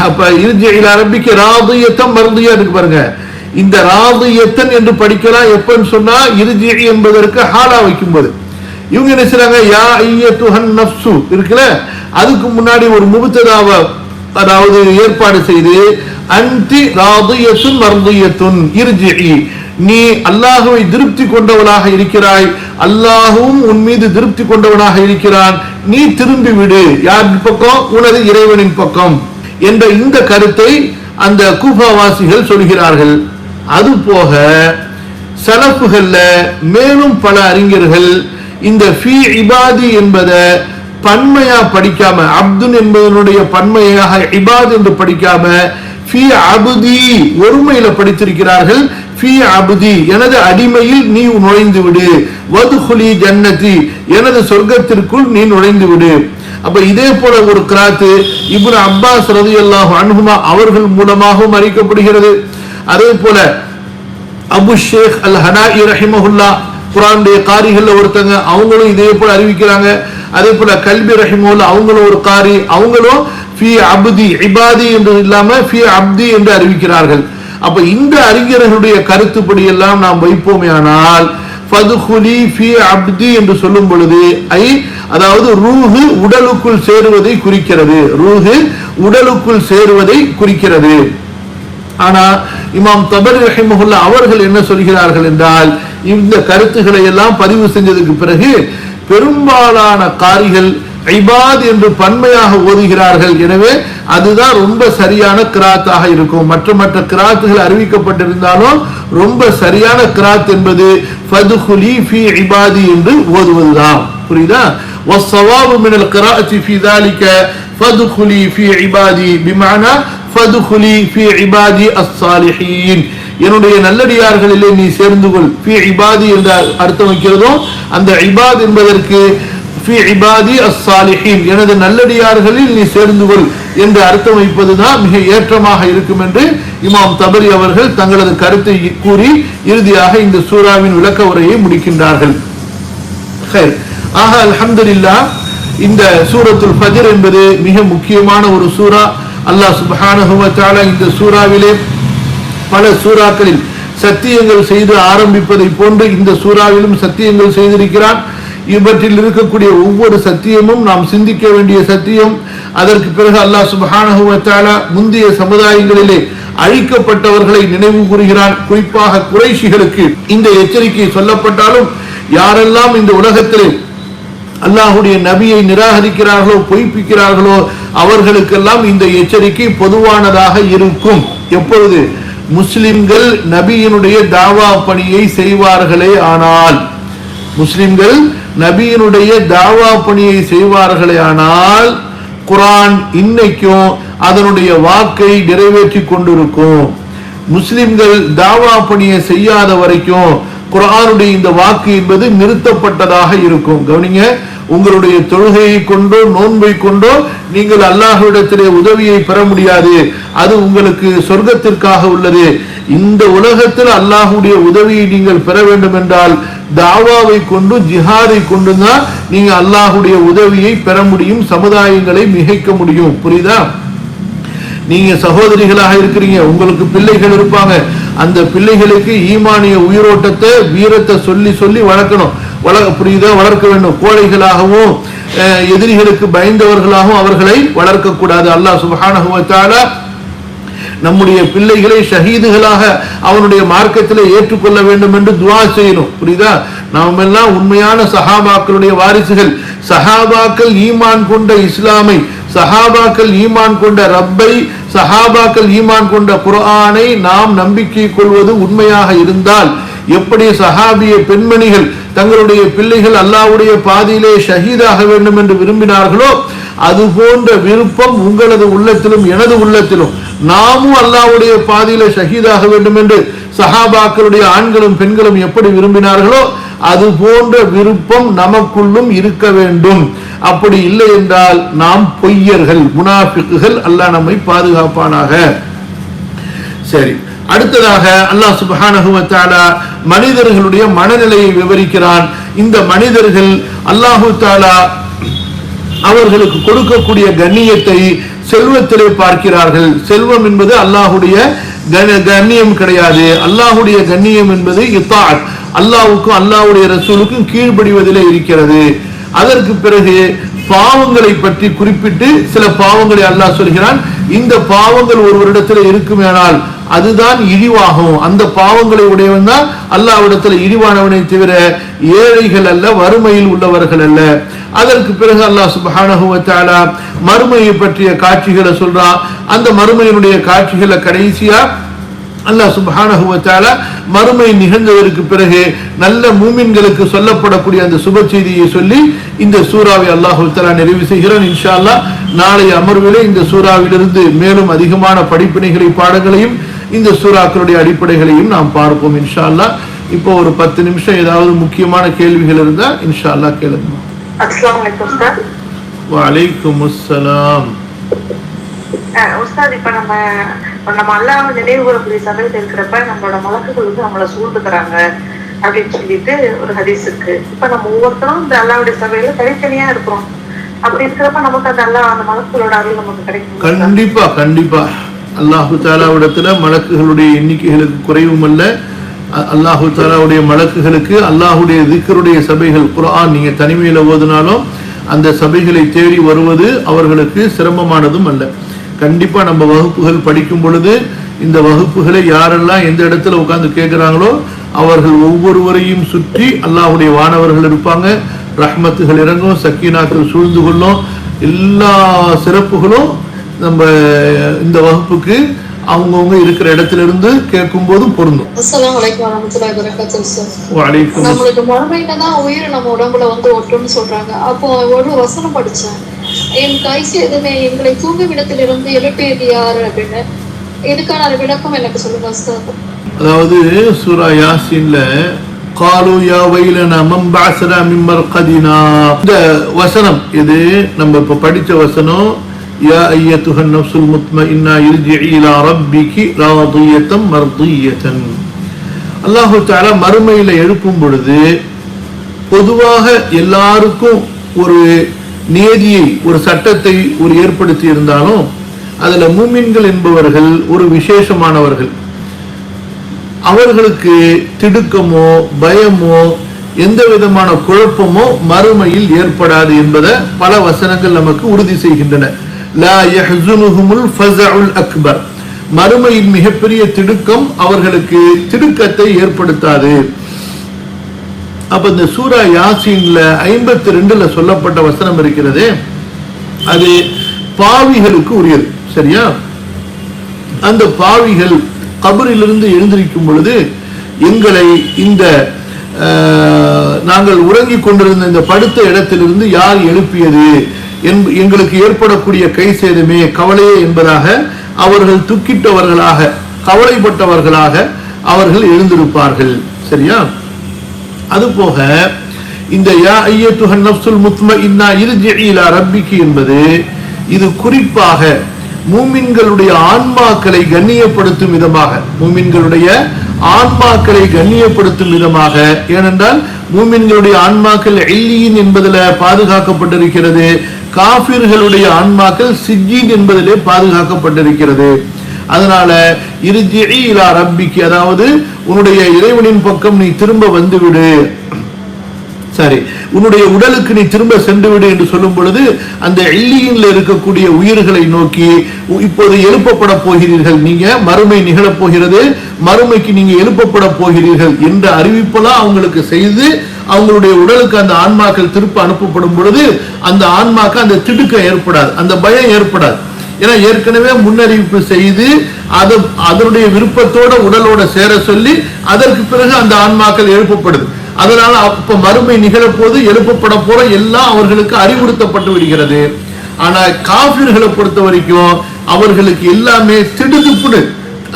அப்ப இர்ஜி இலா ரப்பிகி ராதியத்தன் மர்தியா இருக்கு பாருங்க. இந்த ராதியத்தன் என்று படிக்கலாம் எப்பன்னு சொன்னா இர்ஜி என்பதற்கு ஹாலா வைக்கும்போது. இவங்க என்ன செய்றாங்க, யா அய்யத்துஹன் நஃப்ஸு இருக்குல, அதுக்கு முன்னாடி ஒரு முபத்ததாவை அதாவது ஏற்பாடு செய்து அன்தி ராதியத்துன் மர்தியத்துன் இர்ஜி, நீ அல்லாஹுவை திருப்தி கொண்டவனாக இருக்கிறாய், அல்லாஹுவும் உன் மீது திருப்தி கொண்டவனாக இருக்கிறான், நீ திரும்பி விடு. யார் பக்கம்? உனது இறைவனின் பக்கம் என்ற இந்த கருத்தை அந்த கூஃபாவாசிகள் சொல்கிறார்கள். அது போக சலஃபுகள்ல மேலும் பல அறிஞர்கள் இந்த ஃபீ இபாதி என்பதை பன்மையா படிக்காம, அப்துன் என்பதனுடைய பன்மையாக இபாத் என்று படிக்காம ஃபீ அபுதி ஒருமையில படித்திருக்கிறார்கள். ஃபீ அபுதி, எனது அடிமையில் நீ நுழைந்து விடு, வதுகுலி ஜன்னதி, எனது சொர்க்கத்திற்குள் நீ நுழைந்து விடு. அப்ப இதே போல ஒரு கிராத்து இப்னு அப்பாஸ் ரலியல்லாஹு அன்ஹுமா அவர்கள் மூலமாகவும் அறிக்கப்படுகிறது. அதே போல அபு ஷேக் அல் ஹனாஇ ரஹிமஹுல்லா குர்ஆனுடைய காரிகள் ஒருத்தங்க, அவங்களும் இதே போல அறிவிக்கிறாங்க. அதே போல கல்பி ரஹிமஹுல்லா அவங்களும் ஒரு காரி, அவங்களும் ஃபீ அப்தி இபாதி என்று இல்லாம ஃபீ அப்தி என்று அறிவிக்கிறார்கள். அப்ப இந்த அறிஞர்களுடைய கருத்துப்படி எல்லாம் நாம் வைப்போமே ஆனால் ஃபதுகுலி ஃபீ அப்தி என்று சொல்லும் பொழுது ஐ, அதாவது ரூஹு உடலுக்குள் சேருவதை குறிக்கிறது, ரூஹு உடலுக்குள் சேருவதை குறிக்கிறது. ஆனா இமாம் தபரி ரஹிமஹுல்லா அவர்கள் என்ன சொல்கிறார்கள் என்றால், இந்த கருத்துக்களை எல்லாம் பதிவு செஞ்சதுக்கு பிறகு பெரும்பாலான காரிகள் இபாத் என்று பன்மையாக ஓதுகிறார்கள். எனவே அதுதான் ரொம்ப சரியான கிராத்தாக இருக்கும். மற்ற கிராத்துகள் அறிவிக்கப்பட்டிருந்தாலும் ரொம்ப சரியான கிராத் என்பது ஃபதுகுலி ஃபீ இபாதி என்று ஓதுவதுதான். புரியுதா? வஸ்ஸவாபு மினல் கிராஅத்தி ஃபீ ذلك ஃபதுகுலி ஃபீ இபாதி பிமஅனா ஃபதுகுலி ஃபீ இபாதி அஸ்ஸாலிஹீன், என்னுடைய நல்லடியார்களிலே நீ சேர்ந்து கொள். ஃபீ இபாதி என்ற அர்த்தம் வைக்கிறதும் அந்த இபாத் என்பதற்கு ஃபி இபாதி அஸ்ஸாலிஹீன், எனது நல்லடியார்களில் நீ சேர்ந்து கொள் என்று அர்த்தம் வைப்பதுதான் மிக ஏற்றமாக இருக்கும் என்று இமாம் தபரி அவர்கள் தங்களது கருத்தை கூறி இறுதியாக இந்த சூராவின் விளக்க உரையை முடிக்கின்றார்கள். ஆக அல்ஹம்துலில்லாஹ், இந்த சூரத்துல் ஃபஜ்ர் என்பது மிக முக்கியமான ஒரு சூரா. அல்லாஹ் சுப்ஹானஹு வ தஆலா இந்த சூராவிலே பல சூறாக்களில் சத்தியங்கள் செய்து ஆரம்பிப்பதை போன்று இந்த சூறாவிலும் சத்தியங்கள் செய்திருக்கிறான். இவற்றில் இருக்கக்கூடிய ஒவ்வொரு சத்தியமும் நாம் சிந்திக்க வேண்டிய சத்தியம். அதற்கு பிறகு அல்லாஹ் சுப்ஹானஹு வ தஆலா முந்தைய சமுதாயங்களிலே அழிக்கப்பட்டவர்களை நினைவு கூறுகிறான். குறிப்பாக குறைஷிகளுக்கு இந்த எச்சரிக்கை சொல்லப்பட்டாலும் யாரெல்லாம் இந்த உலகத்திலே அல்லாஹுடைய நபியை நிராகரிக்கிறார்களோ பொய்ப்பிக்கிறார்களோ அவர்களுக்கெல்லாம் இந்த எச்சரிக்கை பொதுவானதாக இருக்கும். எப்பொழுது முஸ்லிம்கள் நபியினுடைய தாவா பணியை செய்வார்களே ஆனால், முஸ்லிம்கள் நபியினுடைய தாவா பணியை செய்வார்களே ஆனால் குர்ஆன் இன்னைக்கும் அதனுடைய வாக்கை நிறைவேற்றி கொண்டிருக்கும். முஸ்லிம்கள் தாவா பணியை செய்யாத வரைக்கும் குர்ஆனுடைய இந்த வாக்கு என்பது நிறுத்தப்பட்டதாக இருக்கும். கவனிங்க, உங்களுடைய தொழுகையை கொண்டோ நோன்பை கொண்டோ நீங்கள் அல்லாஹ்விடத்திலே உதவியை பெற முடியாது. அது உங்களுக்கு சொர்க்கத்திற்காக உள்ளது. இந்த உலகத்தில் அல்லாஹ்வுடைய உதவியை நீங்கள் பெற வேண்டும் என்றால் தாவாவை கொண்டு ஜிஹாதை கொண்டு தான் நீங்க அல்லாஹ்வுடைய உதவியை பெற முடியும், சமுதாயங்களை மிகைக்க முடியும். புரியுதா? நீங்க சகோதரிகளாக இருக்கிறீங்க, உங்களுக்கு பிள்ளைகள் இருப்பாங்க. அந்த பிள்ளைகளுக்கு ஈமானிய உயிரோட்டத்தை வீரத்தை சொல்லி சொல்லி வளர்க்கணும். புரியுதா? வளர்க்க வேண்டும். கோழைகளாகவும் எதிரிகளுக்கு பயந்தவர்களாகவும் அவர்களை வளர்க்க கூடாது. அல்லாஹ் சுப்ஹானஹு வ தஆலா நம்முடைய பிள்ளைகளை ஷஹீதுகளாக அவனுடைய மார்க்கத்திலே ஏற்றுக்கொள்ள வேண்டும் என்று துஆ செய்யணும். புரியுதா? நாம் எல்லாம் உண்மையான சஹாபாக்களுடைய வாரிசுகள். சஹாபாக்கள் ஈமான் கொண்ட இஸ்லாமை, சஹாபாக்கள் ஈமான் கொண்ட ரப்பை, சஹாபாக்கள் ஈமான் கொண்ட குர்ஆனை நாம் நம்பிக்கை கொள்வது உண்மையாக இருந்தால், எப்படி சஹாபிய பெண்மணிகள் தங்களுடைய பிள்ளைகள் அல்லாஹ்வுடைய பாதையிலே ஷஹீதாக வேண்டும் என்று விரும்பினார்களோ அது போன்ற விருப்பம் உங்களது உள்ளத்திலும் எனது உள்ளத்திலும் நாமும் அல்லாஹ்வுடைய பாதையிலே ஷஹீதாக வேண்டும் என்று சஹாபாக்களுடைய ஆண்களும் பெண்களும் எப்படி விரும்பினார்களோ அது போன்ற விருப்பம் நமக்குள்ளும் இருக்க வேண்டும். அப்படி இல்லை என்றால் நாம் பொய்யர்கள், முனாஃபிக்குகள். அல்லாஹ் நம்மை பாதுகாப்பானாக. சரி, அடுத்ததாக அல்லாஹ் சுப்ஹானஹு வ தஆலா மனிதர்களுடைய மனநிலையை விவரிக்கிறான். இந்த மனிதர்கள் அல்லாஹு தஆலா அவர்களுக்கு கொடுக்கக்கூடிய கண்ணியத்தை செல்வத்திலே பார்க்கிறார்கள். செல்வம் என்பது அல்லாஹுடைய கண்ணியம் கிடையாது. அல்லாஹுடைய கண்ணியம் என்பது இத்தாஅத், அல்லாஹ்வுக்கும் அல்லாஹ்வுடைய ரசூலுக்கும் கீழ்ப்படிவதிலே இருக்கிறது. அதற்கு பிறகு பாவங்களை பற்றி குறிப்பிட்டு சில பாவங்களை அல்லாஹ் சொல்கிறான். இந்த பாவங்கள் ஒருவரிடத்தில் இருக்குமேனால் அதுதான் இழிவாகும். அந்த பாவங்களை உடையவன் தான் அல்லாஹ்விடத்தில் இழிவானவனை தவிர ஏழைகள் அல்ல, வறுமையில் உள்ளவர்கள் அல்ல. அதற்கு பிறகு அல்லாஹ் சுப்ஹானஹு வ தஆலா மறுமையை பற்றிய காட்சிகளை சொல்றான். அந்த மறுமையினுடைய காட்சிகளை கடைசியா அல்லாஹ் சுப்ஹானஹு வ தஆலா மறுமை நிகழ்ந்ததற்கு பிறகு நல்ல மூமின்களுக்கு சொல்லப்படக்கூடிய அந்த சுப செய்தியை சொல்லி இந்த சூராவை அல்லாஹ் தஆலா நிறைவு செய்கிறான். இன்ஷா அல்லாஹ் நாளைய அமர்விலே இந்த சூராவிலிருந்து மேலும் அதிகமான படிப்பினைகளை, பாடங்களையும் இந்த சூறாக்களுடைய அடிப்படைகளையும் நாம் பார்ப்போம் இன்ஷா அல்லாஹ். இப்போ ஒரு 10 நிமிஷம் ஏதாவது முக்கியமான கேள்விகள் இருந்தா இன்ஷா அல்லாஹ் கேளுங்க. அஸ்ஸலாமு அலைக்கும் உஸ்தாத். வ அலைக்கும் அஸ்ஸலாம். உஸ்தாத், இப்ப நம்ம அல்லாஹ் நினைவு கூறக்கூடிய சபையில் இருக்கிறப்ப நம்மளோட மலக்குகள் வந்து நம்மளை சூழ்ந்துக்கிறாங்க அப்படின்னு சொல்லிட்டு ஒரு ஹதீஸ் இருக்கு. இப்ப நம்ம ஒவ்வொருத்தரும் இந்த அல்லாஹ்வுடைய சபையில தனித்தனியா இருக்கிறோம். அப்படி இருக்கிறப்ப நமக்கு அந்த அல்லாஹ் அந்த மலக்குகளோட அருள் நமக்கு கிடைக்கும். கண்டிப்பா கண்டிப்பா. அல்லாஹு தஆலாவிடத்துல மலக்குகளுடைய எண்ணிக்கைகளுக்கு குறைவும் அல்ல. அல்லாஹு தஆலாவுடைய மலக்குகளுக்கு அல்லாஹுடைய திக்ருடைய சபைகள், குர்ஆன் நீங்க தனிமையில ஓதுனாலும் அந்த சபைகளை தேடி வருவது அவர்களுக்கு சிரமமானதும் அல்ல. கண்டிப்பா நம்ம வகுப்புகள் படிக்கும் பொழுது இந்த வகுப்புகளை யாரெல்லாம் எந்த இடத்துல உட்கார்ந்து கேட்கிறாங்களோ அவர்கள் ஒவ்வொருவரையும் சுற்றி அல்லாஹ்வுடைய வானவர்கள் இருப்பாங்க. ரஹ்மத்துகள் இறங்கும், சக்கீனாக்கள் சூழ்ந்து கொள்ளும். எல்லா சிறப்புகளும் நம்ம இந்த வகுப்புக்கு அவங்கவுங்க இருக்கிற இடத்துல இருந்து கேட்கும் போதும் பொருந்தும். அஸ்ஸலாமு அலைக்கும் வரஹ்மத்துல்லாஹி வபரகாத்துஹு. வலைக்கும். நம்மளுக்கு மறுமையில தான் உயிர் நம்ம உடம்புல வந்து ஒட்டுன்னு சொல்றாங்க. அப்போ ஒரு வசனம் படிச்சேன், என் கை சேதமே எங்களை தூங்கும் இடத்திலிருந்து எழுப்பியது யாரு அப்படின்னு. இதுக்கான விளக்கம் எனக்கு சொல்லுங்க உஸ்தாத். அதாவது சூரா யாசீன்ல قالوا يا ويلنا من بعثنا من مرقدنا. இந்த வசனம் இது நம்ம இப்ப படிச்ச வசனம். يا ايتها النفس المطمئنة ارجعي الى ربك راضية مرضية. அல்லாஹ் தஆலா மறுமையில எழுப்பும் பொழுது பொதுவாக எல்லாருக்கும் ஒரு நியதியை, ஒரு சட்டத்தை ஒரு ஏற்படுத்தி இருந்தாலும் அதுல மூமின்கள் என்பவர்கள் ஒரு விசேஷமானவர்கள். அவர்களுக்கு திடுக்கமோ பயமோ எந்த விதமான குழப்பமோ மறுமையில் ஏற்படாது என்பதை பல வசனங்கள் நமக்கு உறுதி செய்கின்றன. லா யஹ்ஸுனுஹுமுல் ஃபஸஉல் அக்பர். மறுமையின் மிகப்பெரிய திடுக்கம் அவர்களுக்கு திடுக்கத்தை ஏற்படுத்தாது. அப்ப இந்த சூரா யாசீன்ல 52ல சொல்லப்பட்ட வசனம் இருக்கிறது, அது பாவிகளுக்கு உரியது. சரியா? அந்த பாவிகள் கபரிலிருந்து எழுந்திருக்கும் பொழுது எங்களை இந்த நாங்கள் உறங்கிக் கொண்டிருந்த இந்த படுத்த இடத்திலிருந்து யார் எழுப்பியது, எங்களுக்கு ஏற்படக்கூடிய கை சேதமே கவலையே என்பதாக அவர்கள் துக்கிட்டவர்களாக கவலைப்பட்டவர்களாக அவர்கள் எழுந்திருப்பார்கள். சரியா? அதுபோக இந்த யா அய்யத்துஹன் நஃப்ஸுல் முத்மஇன்னா இர்ஜிஇ இலா ரப்பிகி என்பது இது குறிப்பாக மூமின்களுடைய ஆன்மாக்களை கண்ணியப்படுத்தும் விதமாக, மூமின்களுடைய ஆன்மாக்களை கண்ணியப்படுத்தும் விதமாக. ஏனென்றால் மூமின்களுடைய ஆன்மாக்கள் இல்லீன் என்பதில் பாதுகாக்கப்பட்டிருக்கிறது, காஃபிர்களுடைய ஆன்மாக்கள் சிஜ்ஜீன் என்பதிலே பாதுகாக்கப்பட்டிருக்கிறது. அதனால இர்ஜிஇ இலா ரப்பிகி, அதாவது உன்னுடைய இறைவனின் பக்கம் நீ திரும்ப வந்துவிடு, சரி உன்னுடைய உடலுக்கு நீ திரும்ப சென்று விடு என்று சொல்லும் பொழுது அந்த இல்லீன்ல இருக்கக்கூடிய உயிர்களை நோக்கி இப்போது எழுப்பப்பட போகிறீர்கள், நீங்க மறுமை நிகழப் போகிறது, மறுமைக்கு நீங்க எழுப்பப்பட போகிறீர்கள் என்ற அறிவிப்பெல்லாம் அவங்களுக்கு செய்து அவங்களுடைய உடலுக்கு அந்த ஆன்மாக்கள் திருப்ப அனுப்பப்படும் பொழுது அந்த ஆன்மாக்கு அந்த திடுக்கம் ஏற்படாது, அந்த பயம் ஏற்படாது. ஏன்னா ஏற்கனவே முன்னறிவிப்பு செய்து அதனுடைய விருப்பத்தோட உடலோட சேர சொல்லி அதற்கு பிறகு அந்த ஆன்மாக்கள் எழுப்பப்படுது. அதனால அப்ப மறுமை நிகழப்போது எழுப்பப்பட போற எல்லாம் அவர்களுக்கு அறிவுறுத்தப்பட்டு விடுகிறது. ஆனா காஃபிர்களை பொறுத்த வரைக்கும் அவர்களுக்கு எல்லாமே திடுதிப்புடு,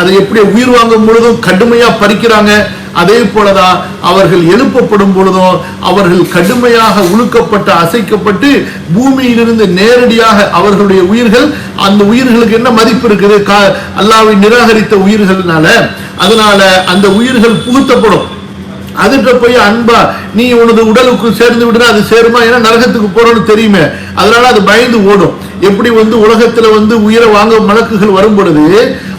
அதை எப்படி உயிர் வாங்கும் பொழுதும் கடுமையா பறிக்கிறாங்க, அதே போலதான் அவர்கள் எழுப்பப்படும் பொழுதும் அவர்கள் கடுமையாக உழுக்கப்பட்டு அசைக்கப்பட்டு பூமியிலிருந்து நேரடியாக அவர்களுடைய உயிர்கள், அந்த உயிர்களுக்கு என்ன மதிப்பு இருக்குது, அல்லாஹ்வை நிராகரித்த உயிர்கள்னால, அதனால அந்த உயிர்கள் புகுத்தப்படும். அதுக்கு போய் அன்பா நீ உனது உடலுக்கு சேர்ந்து விடுற, அது சேருமா, ஏன்னா நரகத்துக்கு போறோம்னு தெரியுமே, அதனால அது பயந்து ஓடும். எப்படி உலகத்துல உயிரை வாங்க மலக்குகள் வரும் பொழுது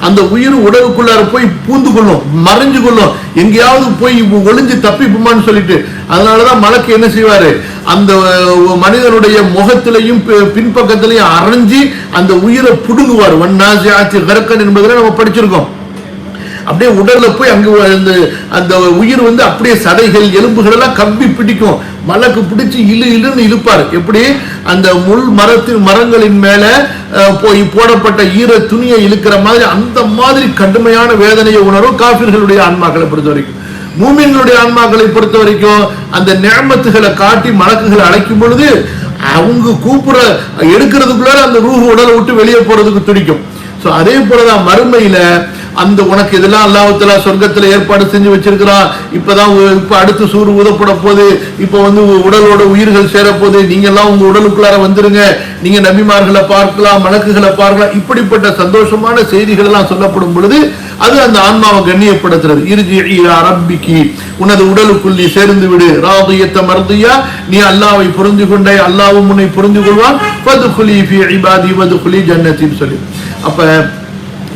அந்த உயிர் உடலுக்குள்ளார போய் பூந்து கொள்ளும், மறைஞ்சு கொள்ளும், எங்கேயாவது போய் ஒளிஞ்சு தப்பிப்புமான்னு சொல்லிட்டு. அதனாலதான் மலக்கு என்ன செய்வாரு, அந்த மனிதனுடைய முகத்திலையும் பின்பக்கத்திலையும் அரைஞ்சி அந்த உயிரை புடுங்குவார். வன்னாசியாத்தி கரக்கன் என்பதில் நம்ம படிச்சிருக்கோம். அப்படியே உடல்ல போய் அங்கு அந்த உயிர் அப்படியே சதைகள் எலும்புகள் எல்லாம் கம்பி பிடிக்கும், மலக்கு பிடிச்சு இழுன்னு இழுப்பார். எப்படி அந்த முள் மரங்களின் மேல போய் போடப்பட்ட ஈர துணியை இழுக்கிற மாதிரி, அந்த மாதிரி கடுமையான வேதனையை உணரும் காஃபிர்களுடைய ஆன்மாக்களை பொறுத்த வரைக்கும். மூமின்களுடைய ஆன்மாக்களை பொறுத்த வரைக்கும் அந்த நிஅமத்துகளை காட்டி மலக்குகள் அழைக்கும் பொழுது அவங்க கூப்பிட எடுக்கிறதுக்குள்ள அந்த ரூஹ் உடலை விட்டு வெளியே போறதுக்கு துடிக்கும். அதே போலதான் மறுமையில அந்த உனக்கு இதெல்லாம் அல்லாஹ் தஆலா சொர்க்கத்துல ஏற்பாடு செஞ்சு வச்சிருக்கிறான், இப்ப அடுத்து சூறு ஊதப்பட போகுது, இப்ப உடலோட உயிர்கள் சேர போகுது, நீங்க எல்லாம் உங்க உடலுக்குள்ளார வந்துருங்க, நீங்க நபிமார்களை பார்க்கலாம், மலக்குகளை பார்க்கலாம், இப்படிப்பட்ட சந்தோஷமான செய்திகள் எல்லாம் சொல்லப்படும் பொழுது அது அந்த ஆன்மாவை கண்ணியப்படுத்துறது. இர்ஜிஇ இலா ரப்பிகி, உனது உடலுக்குள் நீ சேர்ந்து விடு, ராதியத்த மர்தியா, நீ அல்லாஹ்வை புரிந்து கொண்டாய், அல்லாஹ்வும் உன்னை புரிந்து கொள்வான், ஃபதுகுலி ஃபீ இபாதி வதுகுலி ஜன்னத்தின் சொல்லி. அப்ப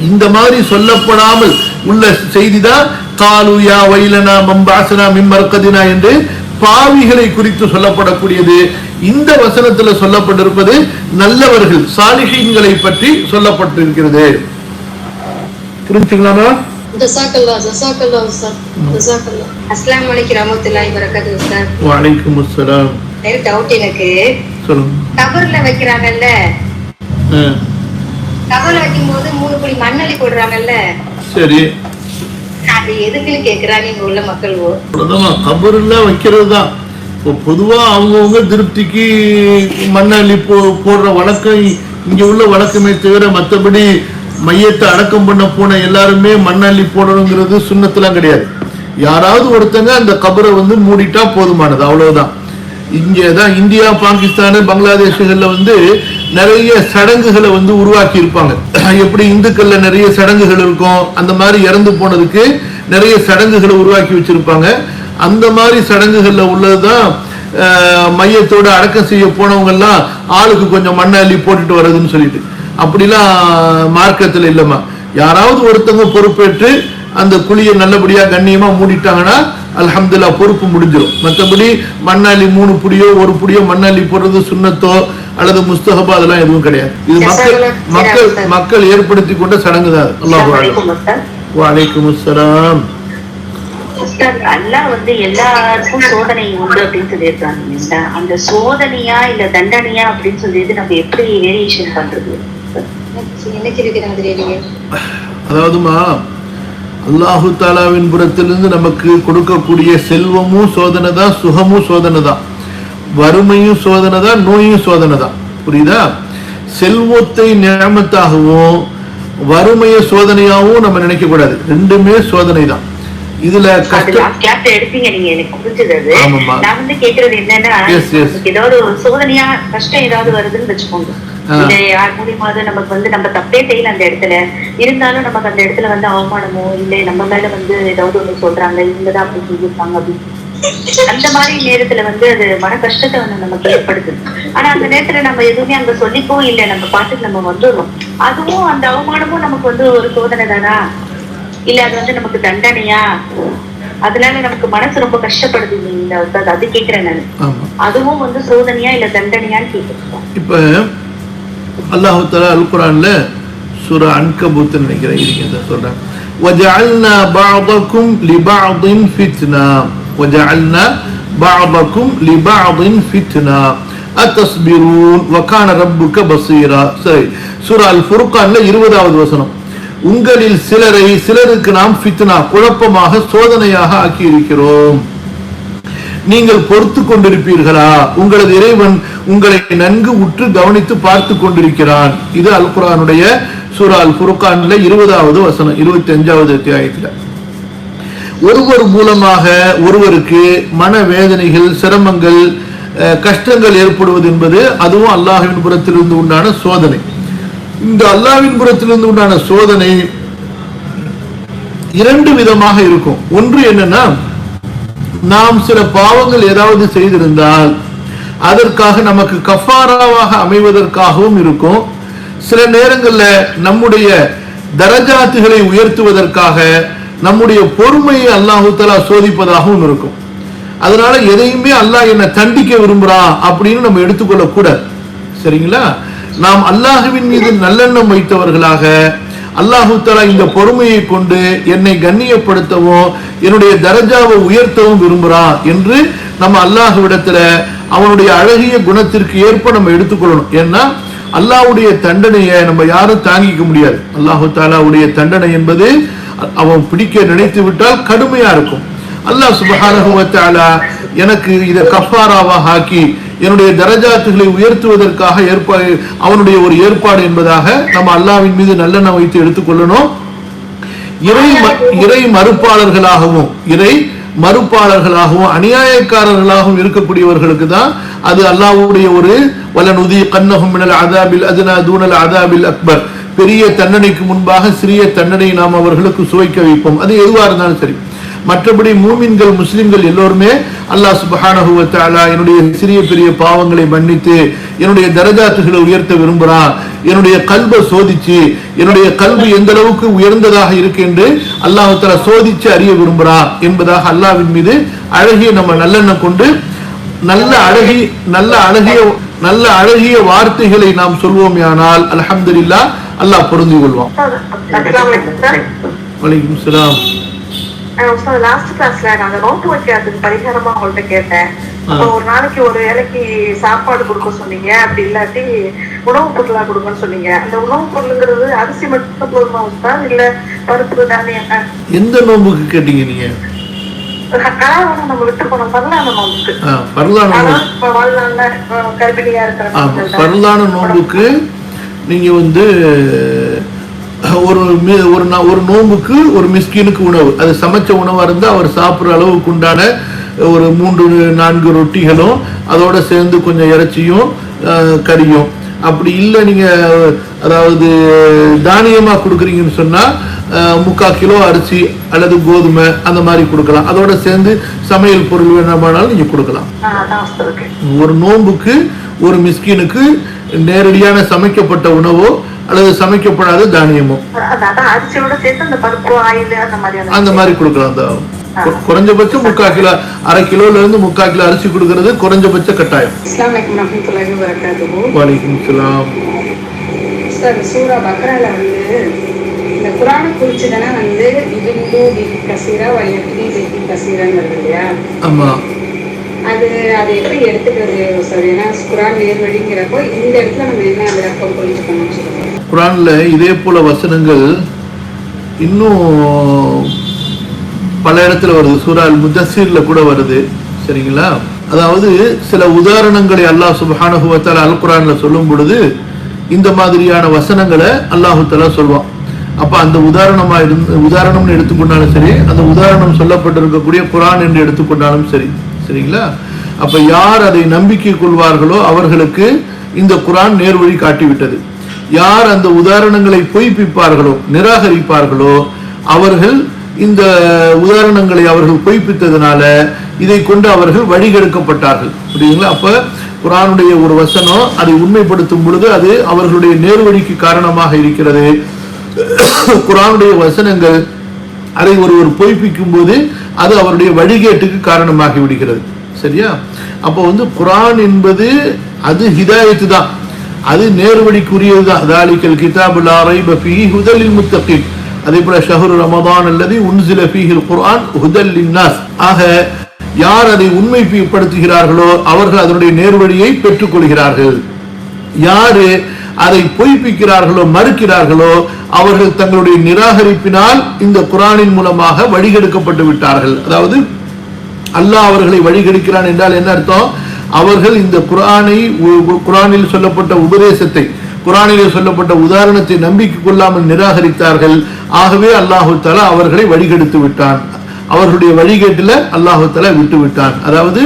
இந்த மாதிரி சொல்லப்படாமல் உள்ள செய்திதான் காலு யா வைலனா மன் பஅஸனா மின் மர்கதினா என்று பாவிகளை குறித்து சொல்லப்படக்கூடியது. இந்த வசனத்துல சொல்லப்பட்டிருப்பது நல்லவர்கள் சாலிஹீன்களை பற்றி சொல்லப்பட்டிருக்கிறது. புரிஞ்சுக்கலாமா? அஸ்ஸலாமு அலைக்கும் வரஹ்மத்துல்லாஹி வபரகாத்துஹு உஸ்தாத். வ அலைக்கும் அஸ்ஸலாம். டவுட் எனக்கு, சொல்லுங்க. கபர்ல வைக்கிறாங்கல்ல, கபர்ல வைக்கும்போது 3 குழி மண்ணள்ளி போடுறாங்கல்ல, சரி, அது எதுக்குன்னு கேக்குறாங்க இங்க உள்ள மக்கள். கபர்ல வைக்கிறது தான் பொதுவா அவங்கவுங்க திருப்திக்கு மண்ணள்ளி போடுற வழக்கம் இங்க உள்ள வழக்கமே தவிர, மற்றபடி மையத்தை அடக்கம் பண்ண போன எல்லாருமே மண்ணள்ளி போடணுங்கிறது சுன்னத்துலாம் கிடையாது. யாராவது ஒருத்தங்க அந்த கபரை வந்து மூடிட்டா போதுமானது, அவ்வளவுதான். இங்கேதான் இந்தியா, பாகிஸ்தான், பங்களாதேஷ்கள்ல வந்து நிறைய சடங்குகளை வந்து உருவாக்கி இருப்பாங்க. எப்படி இந்துக்கள்ல நிறைய சடங்குகள் இருக்கும், அந்த மாதிரி இறந்து போனதுக்கு நிறைய சடங்குகளை உருவாக்கி வச்சிருப்பாங்க. அந்த மாதிரி சடங்குகள்ல உள்ளதுதான் மையத்தோட அடக்கம் செய்ய போனவங்க எல்லாம் ஆளுக்கு கொஞ்சம் மண்ணை அள்ளி போட்டுட்டு வர்றதுன்னு சொல்லிட்டு. அப்படிலாம் மார்க்கத்துல இல்லமா. யாராவது ஒருத்தவங்க பொறுப்பேற்று அந்த குழியை நல்லபடியா கண்ணியமா மூடிட்டாங்கன்னா அல்ஹம்துலில்லாஹ் பொறுப்பு முடிஞ்சிடும். மற்றபடி மண்ணாளி 3 புடியோ 1 புடியோ மண்ணாளி போடுறது சுன்னத்தோ அல்லது முஸ்தஹபா அதெல்லாம் எதுவும் கிடையாது. இது மக்கள் ஏற்படுத்தி கொண்ட சடங்கு தான். அல்லாஹ் வலைக்கும் அஸ்ஸலாம். அல்லாஹ் வந்து எல்லாருக்கும் சோதனை உண்டு அப்படின்னு சொல்லியிருக்காங்க. அந்த சோதனையா இல்ல தண்டனையா அப்படின்னு சொல்லிட்டு நம்ம எப்படி வேரியேஷன் பண்றது? அதாவதுமா, அல்லாஹு தாலாவின் புறத்திலிருந்து நமக்கு கொடுக்கக்கூடிய செல்வமும் சோதனை தான், சுகமும் சோதனை தான், வறுமையும் சோதனை தான், நோயும் சோதனை தான். புரியுதா? செல்வத்தை நியமத்தாகவும் வறுமையை சோதனையாகவும் நம்ம நினைக்க கூடாது. ரெண்டுமே சோதனை தான். இதுல எடுத்தீங்க நீங்க, எனக்கு புரிஞ்சது. நான் வந்து கேக்குறது என்னன்னா, ஏதாவது ஒரு சோதனையா கஷ்டம் ஏதாவது வருதுன்னு வச்சுக்கோங்க, இந்த யார் மூலியமாவது நமக்கு வந்து நம்ம தப்பே செய்யல அந்த இடத்துல, இருந்தாலும் நமக்கு அந்த இடத்துல வந்து அவமானமோ இல்ல நம்ம மேல வந்து ஏதாவது ஒண்ணு சொல்றாங்க, இவங்கதான் அப்படி செஞ்சிருப்பாங்க அப்படின்னு, அந்த மாதிரி நேரத்துல வந்து அது மன கஷ்டத்தை வந்து நமக்கு ஏற்படுத்துது. ஆனா அந்த நேரத்துல நம்ம எதுவுமே அங்க சொல்லிக்கவும் இல்லை, நம்ம பாட்டுக்கு நம்ம வந்துடுறோம். அதுவும் அந்த அவமானமும் நமக்கு வந்து ஒரு சோதனை தானா, இல்ல அது வந்து நமக்கு தண்டனையா? அதனால நமக்கு மனசு ரொம்ப கஷ்டப்படுது. அது கேக்குறேன் நான், அதுவும் வந்து சோதனையா இல்ல தண்டனையான்னு கேக்குறேன். இப்ப அல்லாஹ் தஆலா அல் குர்ஆன்ல சூரா அன்கபூத் நினைக்கிறேன் சொல்றேன், وَجَعَلْنَا بَعْضَكُمْ لِبَعْضٍ فِتْنَةً وَجَعَلْنَا بَعْضَكُمْ لِبَعْضٍ فِتْنَةً أَتَصْبِرُونَ وَكَانَ رَبُّكَ بَصِيرًا. சரி, சூரா அல் ஃபுர்கான்ல 20வது வசனம், உங்களில் சிலரை சிலருக்கு நாம் ஃபித்னா குழப்பமாக சோதனையாக ஆக்கி இருக்கிறோம், நீங்கள் பொறுத்து கொண்டிருப்பீர்களா? உங்களது இறைவன் உங்களை நன்கு உற்று கவனித்து பார்த்து கொண்டிருக்கிறான். இது அல் குர்ஆனுடைய சூரா அல் ஃபுர்கான்ல 20வது வசனம், 25வது அத்தியாயத்துல. ஒருவர் மூலமாக ஒருவருக்கு மனவேதனைகள், சிரமங்கள், கஷ்டங்கள் ஏற்படுவது என்பது அதுவும் அல்லாஹ்வின் புறத்திலிருந்து உண்டான சோதனை. இந்த அல்லாஹ்வின் புறத்திலிருந்து உண்டான சோதனை 2 விதமாக இருக்கும். ஒன்று என்னன்னா, நாம் சில பாவங்கள் ஏதாவது செய்திருந்தால் அதற்காக நமக்கு கஃபாராவாக அமைவதற்காகவும் இருக்கும். சில நேரங்கள்ல நம்முடைய தரஜாத்துகளை உயர்த்துவதற்காக நம்முடைய பொறுமையை அல்லாஹு தஆலா சோதிப்பதாகவும் இருக்கும். அதனால எதையுமே அல்லாஹ் என்ன தண்டிக்க விரும்புறான் அப்படின்னு நம்ம எடுத்துக்கொள்ள கூடாது. சரிங்களா? நாம் அல்லாஹ்வின் மீது நல்லெண்ணம் வைத்தவர்களாக அல்லாஹு தஆலா இந்த பொறுமையை கொண்டு என்னை கண்ணியப்படுத்தவும் என்னுடைய தரஜாவை உயர்த்தவும் விரும்புறான் என்று நம்ம அல்லாஹ்விடத்துல அவனுடைய அழகிய குணத்திற்கு ஏற்ப நம்ம எடுத்துக்கொள்ளணும். ஏன்னா அல்லாஹ்வுடைய தண்டனையை நம்ம யாரும் தாங்கிக்க முடியாது. அல்லாஹு தஆலாவுடைய தண்டனை என்பது அவன் பிடிக்க நினைத்து விட்டால் கடுமையா இருக்கும். அல்லாஹ் சுப்ஹானஹு வ தஆலா எனக்கு இதை கஃபாராவாக ஆக்கி என்னுடைய தரஜாத்துகளை உயர்த்துவதற்காக அவனுடைய ஒரு ஏற்பாடு என்பதாக நம்ம அல்லாஹ்வின் மீது நல்லெண்ணம் வைத்து எடுத்துக்கொள்ளணும். இறை மறுப்பாளர்களாகவும் அநியாயக்காரர்களாகவும் இருக்கக்கூடியவர்களுக்கு தான் அது அல்லாஹ்வுடைய ஒரு வலனுதீகன்னஹும் மினல் அஸாபில் அத்னா தூனல் அஸாபில் அக்பர், பெரிய தண்டனைக்கு முன்பாக சிறிய தண்டனை நாம் அவர்களுக்கு சுவைக்க வைப்போம். அது எதுவா இருந்தாலும் சரி. மற்றபடி மூமின்கள், முஸ்லிம்கள் எல்லோருமே அல்லாஹ் சுப்ஹானஹு வ தஆலா என்னுடைய சிறிய பெரிய பாவங்களை மன்னித்து என்னுடைய தரஜாத்துகளை உயர்த்த விரும்புறான், என்னுடைய கல்பை சோதிச்சு என்னுடைய கல்வி எந்த அளவுக்கு உயர்ந்ததாக இருக்கு என்று அல்லாஹ் தஆலா சோதிச்சு அறிய விரும்புறான் என்பதாக அல்லாஹ்வின் மீது அழகிய நம்ம நல்லெண்ணம் கொண்டு நல்ல அழகிய வார்த்தைகளை நாம் சொல்வோமேயானால் அல்ஹம்துலில்லாஹ் அல்லாஹ் பொருந்தி கொள்வான். வலைக்கும் ஸலாம். லாஸ்ட் கிளாஸ்ல நான் நோட்டு வைக்கிறதுக்கு பரிகாரமா உங்கள்ட்ட கேட்டேன். ஒரு நாளைக்கு ஒரு வேலைக்கு சாப்பாடு கொடுக்க சொன்னீங்க, அப்படி இல்லாட்டி உணவுப் பொருளா கொடுக்கணும்னு சொன்னீங்க. அந்த உணவுப் பொருளுங்கிறது அரிசி மட்டும் போதுமா தான், இல்ல பருப்பு தானியம்? எந்த நோம்புக்கு கேட்டீங்க நீங்க? நம்ம விட்டு போனோம் பரலான நோம்புக்கு. கர்ப்பிணியா இருக்கிற பரலான நோம்புக்கு நீங்க வந்து ஒரு ஒரு நோம்புக்கு ஒரு மிஸ்கீனுக்கு உணவு, அது சமைச்ச உணவா இருந்தால் அவர் சாப்பிட்ற அளவுக்கு உண்டான ஒரு 3-4 ரொட்டிகளும் அதோட சேர்ந்து கொஞ்சம் இறைச்சியும் கறியும். அப்படி இல்லை நீங்க அதாவது தானியமா கொடுக்குறீங்கன்னு சொன்னா 3/4 கிலோ அரிசி அல்லது கோதுமை அந்த மாதிரி கொடுக்கலாம். அதோட சேர்ந்து சமையல் பொருள் வேணுமானாலும் நீங்க கொடுக்கலாம். ஒரு நோம்புக்கு ஒரு மிஸ்கீனுக்கு நேரடியான சமைக்கப்பட்ட உணவோ அல்லது சமைக்கப்படாத தானியமோ அந்த மாதிரி கொடுக்கலாம். குறைஞ்சபட்சம் 3/4 கிலோ, 1/2 கிலோல இருந்து 3/4 கிலோ அரிசி கொடுக்கறது குறைஞ்சபட்ச கட்டாயம். வலைக்கும் சலாம். சூரா பக்ரால இந்த குர்ஆனை குறிச்சுதானே இபிந்து பிஹி கஸீரா வ யக்தி பிஹி கஸீரான்னு வருது இல்லையா? ஆமா. அது எப்படி எடுத்துக்கிறது சார்? ஏன்னா குர்ஆன் நேர்வழிங்கிறப்போ இந்த இடத்துல நம்ம என்ன விளக்கம் புரிஞ்சுக்கணும்னு சொல்லுங்க. குர்ஆன்ல இதே போல வசனங்கள் இன்னும் பல இடத்துல வருது. சூரா அல் முத்தஸிர்ல கூட வருது. சரிங்களா? அதாவது சில உதாரணங்களை அல்லாஹ் சுப்ஹானஹு வ தஆலா அல் குர்ஆன்ல சொல்லும் பொழுது இந்த மாதிரியான வசனங்களை அல்லாஹு தஆலா சொல்வான். அப்ப அந்த உதாரணம்னு எடுத்துக்கொண்டாலும் சரி, அந்த உதாரணம் சொல்லப்பட்டிருக்கக்கூடிய குர்ஆன் என்று எடுத்துக்கொண்டாலும் சரி. சரிங்களா? அப்ப யார் அதை நம்பிக்கை கொள்வார்களோ அவர்களுக்கு இந்த குர்ஆன் நேர்வழி காட்டிவிட்டது. யார் அந்த உதாரணங்களை பொய்ப்பிப்பார்களோ நிராகரிப்பார்களோ அவர்கள் இந்த உதாரணங்களை அவர்கள் பொய்ப்பித்ததுனால இதை கொண்டு அவர்கள் வழிகெடுக்கப்பட்டார்கள். புரியுங்களா? அப்ப குர்ஆனுடைய ஒரு வசனம் அதை உண்மைப்படுத்தும் பொழுது அது அவர்களுடைய நேர்வழிக்கு காரணமாக இருக்கிறது. குர்ஆனுடைய வசனங்கள் அதை ஒருவர் பொய்ப்பிக்கும் போது அது அவருடைய வழிகேட்டுக்கு காரணமாகி விடுகிறது. சரியா? அப்போ குர்ஆன் என்பது அது ஹிதாயத்து தான், அது நேர்வழிக்குரியது தான். தாலிகல் கிதாபு லா ரைப ஃபீஹி ஹுதல் லில் முத்தகீன். அதே போல ஷஹ்ரு ரமதான் அல்லதி உன்சில ஃபீஹில் குர்ஆன் ஹுதல் லின்னாஸ். ஆக யார் அதை உண்மைப்படுத்துகிறார்களோ அவர்கள் அதனுடைய நேர்வழியை பெற்றுக் கொள்கிறார்கள். யாரு அதை பொய்ப்பிக்கிறார்களோ மறுக்கிறார்களோ அவர்கள் தங்களுடைய நிராகரிப்பினால் இந்த குர்ஆனின் மூலமாக வழிகெடுக்கப்பட்டு விட்டார்கள். அதாவது அல்லாஹ் அவர்களை வழிகெடுக்கிறான் என்றால் என்ன அர்த்தம்? அவர்கள் இந்த குர்ஆனில் சொல்லப்பட்ட உபதேசத்தை, குர்ஆனிலே சொல்லப்பட்ட உதாரணத்தை நம்பிக்கை கொள்ளாமல் நிராகரித்தார்கள். ஆகவே அல்லாஹு தஆலா அவர்களை வழிகெடுத்து விட்டான். அவர்களுடைய வழிகேட்டில் அல்லாஹு தஆலா விட்டு விட்டான். அதாவது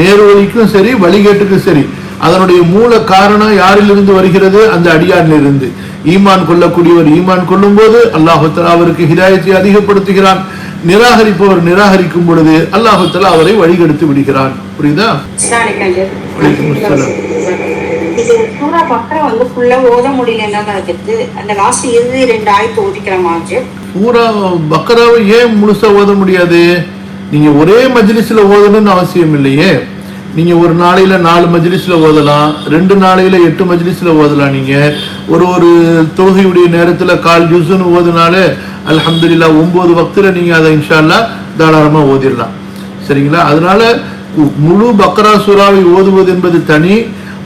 நேர்வழிக்கும் சரி வழிகேட்டுக்கும் சரி அதனுடைய மூல காரணம் யாரிலிருந்து வருகிறது? அந்த அடியாரிலிருந்து. ஈமான் கொள்ளக்கூடியவர் ஈமான் கொள்ளும் போது அல்லாஹு தஆலா அவருக்கு ஹிதாயத்தை அதிகப்படுத்துகிறான். நிராகரிப்பவர் நிராகரிக்கும் பொழுது அல்லாஹு தஆலா அவரை வழிகெடுத்து விடுகிறான். புரியுதா? இது சூரா பக்ரா ஃபுல்லா ஓத முடியலன்னா அந்த லாஸ்ட் 2 ஆயத்து ஓதிக்கிறமாச்சு. சூரா பக்ராவை ஏன் முழுசா ஓத முடியாது? நீங்க ஒரே மஜ்லிஸ்ல ஓதணும்னு அவசியம் இல்லையே. நீங்க ஒரு நாளையில 4 மஜ்லிஸ்ல ஓதலாம், 2 நாளையில 8 மஜ்லிஸ்ல ஓதலாம். நீங்க ஒரு தொழுகையுடைய நேரத்துல 1/4 ஜுஸ்னு ஓதுனாலே அல்ஹம்துலில்லாஹ் 9 வக்துல நீங்க அதை இன்ஷா அல்லாஹ் தாராளமா ஓதிடலாம். சரிங்களா? அதனால முழு பக்ரா சூராவை ஓதுவது என்பது தனி,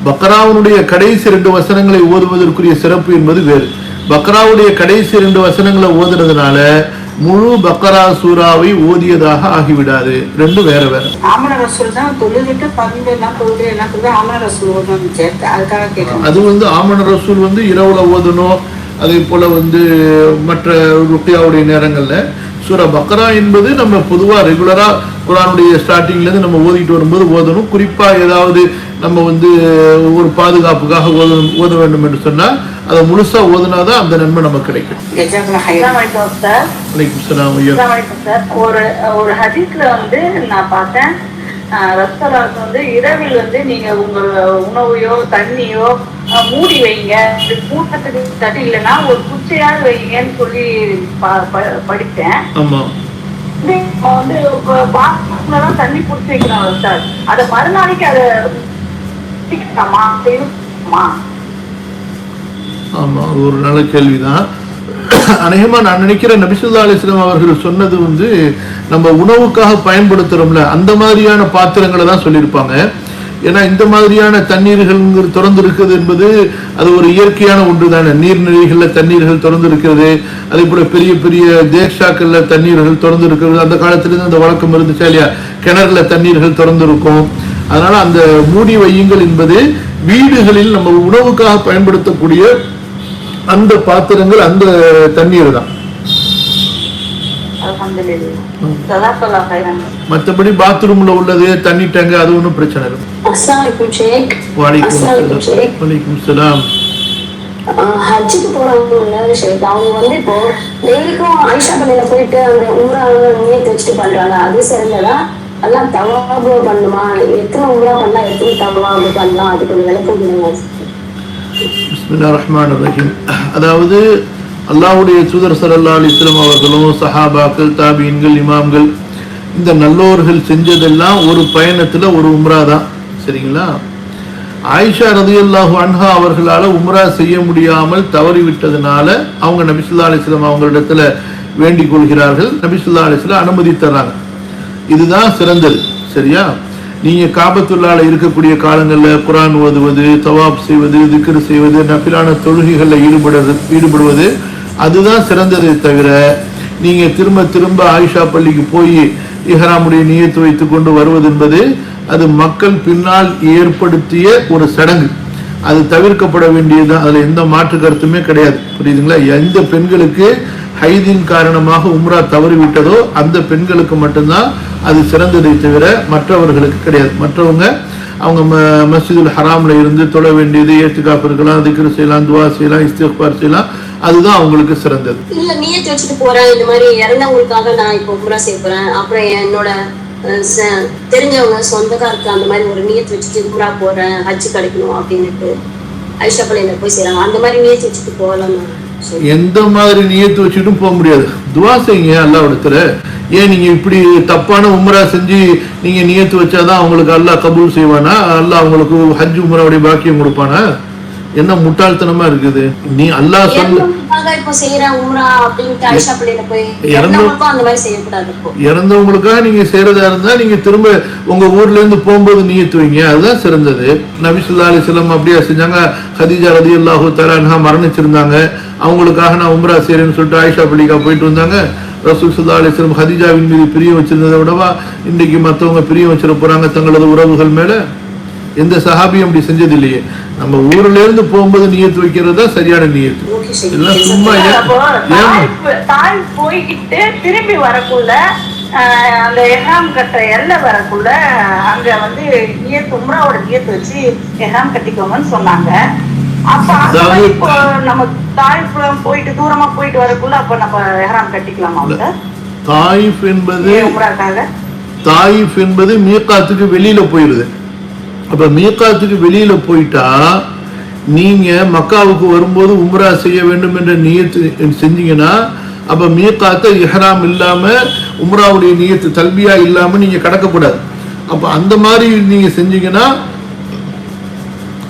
பக்ராவுடைய கடைசி 2 வசனங்களை ஓதுவதற்குரிய சிறப்பு என்பது வேறு. பக்ராவுடைய கடைசி 2 வசனங்களை ஓதுறதுனால முழு பக்ரா சூராவை ஓதியதாக ஆகிவிடாது. ரெண்டும் வேற வேற. அது ஆமன ரசூல் இரவுல ஓதணும். அதே போல மற்ற ருக்கியாவுடைய நேரங்கள்ல சூரா பக்ரா என்பது நம்ம பொதுவா ரெகுலரா குர்ஆனுடைய ஸ்டார்டிங்ல இருந்து நம்ம ஓதிட்டு வரும்போது ஓதணும். குறிப்பா ஏதாவது நம்ம ஒரு பாதுகாப்புக்காக ஓத வேண்டும் என்று சொன்னா அதை முழுசா ஓதுனாதான் அந்த நன்மை நமக்கு கிடைக்கும். ஒரு ஹதீஸ்ல நான் பார்த்தேன், ரசூலுல்லாஹ் இரவில் நீங்க உங்க உணவையோ தண்ணியோ மூடி வைங்க, கூட்டத்துக்கு தண்ணி இல்லைன்னா ஒரு குச்சையாவது வைங்கன்னு சொல்லி படித்தேன். பாத்ரூம்லதான் தண்ணி புடிச்சு வைக்கிறாங்க சார். அத மறுநாளைக்கு அதை ஆமா, ஒரு நல்ல கேள்விதான். அநேகமா நான் நினைக்கிறேன் நபி ஸல்லல்லாஹு அலைஹி வஸல்லம் அவர்கள் சொன்னது நம்ம உணவுக்காக பயன்படுத்துறோம்ல அந்த மாதிரியான பாத்திரங்களை தான் சொல்லியிருப்பாங்க. ஏன்னா இந்த மாதிரியான தண்ணீர்கள் திறந்து இருக்குது என்பது அது ஒரு இயற்கையான ஒன்று தானே. நீர்நிலைகள்ல தண்ணீர்கள் திறந்து இருக்கிறது, அதே போல பெரிய பெரிய தேக்ஷாக்கள்ல தண்ணீர்கள் திறந்து இருக்கிறது. அந்த காலத்திலிருந்து அந்த வழக்கம் இருந்துச்சா இல்லையா? கிணறுல தண்ணீர்கள் திறந்து இருக்கும். அதனால அந்த மூடி வையுங்கள் என்பது வீடுகளில் நம்ம உணவுக்காக பயன்படுத்தக்கூடிய அந்த பாத்திரங்கள் அந்த தண்ணீர் தான். மற்றபடி பாத்ரூம்ல உள்ளது தண்ணி டேங்க் அது ஒன்றும் பிரச்சனை இல்லை. ஹஜ்ஜுக்கு போறவங்க அவங்க வந்து இப்போ டெய்லிக்கும் ஆயிஷா பள்ளியில போயிட்டு அந்த உம்ரா நியத்து வச்சுட்டு பண்றாங்க, அது சிறந்ததா? எல்லாம் தவாபு பண்ணுமா? எத்தனை உம்ரா பண்ணலாம், எத்தனை தவாபு பண்ணலாம், அது கொஞ்சம் விளக்கம் கொடுங்க. பிஸ்மில்லாஹிர் ரஹ்மானிர் ரஹீம். அதாவது அல்லாஹ்வுடைய தூதர் ஸல்லல்லாஹு அலைஹி வஸல்லம் அவர்களும் சஹாபாக்கள், தாபீன்கள், இமாம்கள் இந்த நல்லோர்கள் செஞ்சதெல்லாம் ஒரு பயணத்துல ஒரு உம்ரா தான். சரிங்களா? ஆயிஷா ரலியல்லாஹு அன்ஹா அவர்களால் உம்ரா செய்ய முடியாமல் தவறிவிட்டதுனால அவங்க நபி ஸல்லல்லாஹு அலைஹி வஸல்லம் அவங்களிடத்துல வேண்டிக் கொள்கிறார்கள். நபி ஸல்லல்லாஹு அலைஹி வஸல்லம் அனுமதி தர்றாங்க. இதுதான் சிறந்தது. சரியா? நீங்க காபத்துல்லால இருக்கக்கூடிய காலங்களில் குர்ஆன் ஓதுவது, தவாப் செய்வது, திக்ர் செய்வது, நஃபிலான தொழுகைகளில் ஈடுபடுவது அதுதான் சிறந்ததை தவிர நீங்க திரும்ப திரும்ப ஆயிஷா பள்ளிக்கு போய் இஹ்ராமுடைய நியத்து வைத்துக் கொண்டு வருவது என்பது அது மக்கள் பின்னால் ஏற்படுத்திய ஒரு சடங்கு. அது தவிர்க்கப்பட வேண்டியதுதான். அதுல எந்த மாற்று கருத்துமே கிடையாது. புரியுதுங்களா? எந்த பெண்களுக்கு ஹைதின் காரணமாக உம்ரா தவறிவிட்டதோ அந்த பெண்களுக்கு மட்டும்தான் அது சிறந்ததை தவிர மற்றவர்களுக்கு கிடையாது. மற்றவங்க அவங்க மஸ்ஜிதுல் ஹராம்ல இருந்து தொழ வேண்டியது, ஏத்துக்காப்பு இருக்கலாம், திக்ர் செய்யலாம், துவா செய்யலாம், இஸ்திக்பார் செய்யலாம், அதுதான் அவங்களுக்கு சிறந்தது. இல்ல நியத்து வச்சுட்டு போறேன், இந்த மாதிரி இறந்தவங்களுக்காக நான் இப்போ உம்ரா செய்ய போறேன், அப்புறம் என்னோட தெரிஞ்சவங்க சொந்தக்காரருக்கு அந்த மாதிரி ஒரு நியத்து வச்சுட்டு உம்ரா போறேன், ஹஜ்ஜு கிடைக்கணும் அப்படின்னுட்டு ஆயிஷா பள்ளியில போய் செய்யறாங்க, அந்த மாதிரி நியத்து வச்சுட்டு போகலாம். எந்த மாதிரி நியத்து வச்சுட்டும் போக முடியாது. துவா செய்யுங்க அல்லாஹ்விடத்துல. ஏன் நீங்க இப்படி தப்பான உம்ரா செஞ்சு நீங்க நியத்து வச்சாதான் அவங்களுக்கு அல்லாஹ் கபூல் செய்வானா? அல்லாஹ் அவங்களுக்கு ஹஜ் உம்ராவுடைய பாக்கியம் கொடுப்பானா? என்ன முட்டாள்தனமா இருக்குது. நீ அல்லாஹ் சொல்ல இறந்தவங்களுக்காக நீங்க செய்யறதா இருந்தா நீங்க திரும்ப உங்க ஊர்ல இருந்து போகும்போது நியத்து வைங்க, அதுதான் சிறந்தது. நபி ஸல்லல்லாஹு அலைஹி வஸல்லம் அப்படியே செஞ்சாங்க. ஹதீஜா ரலியல்லாஹு தஆலா அன்ஹா மரணிச்சிருந்தாங்க, அவங்களுக்காக நான் உம்ரா செய்யறேன்னு சொல்லிட்டு ஆயிஷா பள்ளிக்கா போயிட்டு வந்தாங்க. ரசூல் ஸல்லல்லாஹு அலைஹி வஸல்லம் ஹதீஜாவின் மீது பிரியம் வச்சிருந்ததை விடவா இன்றைக்கு மற்றவங்க பிரியம் வச்சிட போறாங்க தங்களது உறவுகள் மேல? எந்த சஹாபியும் அப்படி செஞ்சது இல்லையே. நம்ம ஊர்ல இருந்து போகும்போது நியத்து வைக்கிறதா சரியான நியத்து. எல்லாம் சும்மா தாய் போய்கிட்டு திரும்பி வரக்குள்ள அந்த எஹ்ராம் கட்ட எல்லை வரக்குள்ள அங்க வந்து நியத்து உம்ராவோட நியத்து வச்சு எஹ்ராம் கட்டிக்கோங்கன்னு சொன்னாங்க. அப்ப நம்ம தாயிஃப் போயிட்டு தூரமா போயிட்டு வரக்குள்ள அப்ப நம்ம எஹ்ராம் கட்டிக்கலாமா? தாயிஃப் என்பது மீகாத்துக்கு வெளியில போயிடுது. அப்ப மீகாத்துக்கு வெளியில போயிட்டா நீங்க மக்காவுக்கு வரும்போது உம்ரா செய்ய வேண்டும் என்ற நியத்து செஞ்சீங்கன்னா அப்ப மீகாத்தை இஹ்ராம் இல்லாம உம்ராவுடைய நியத்து தல்பியா இல்லாம நீங்க கடக்கக்கூடாது. அப்ப அந்த மாதிரி நீங்க செஞ்சீங்கன்னா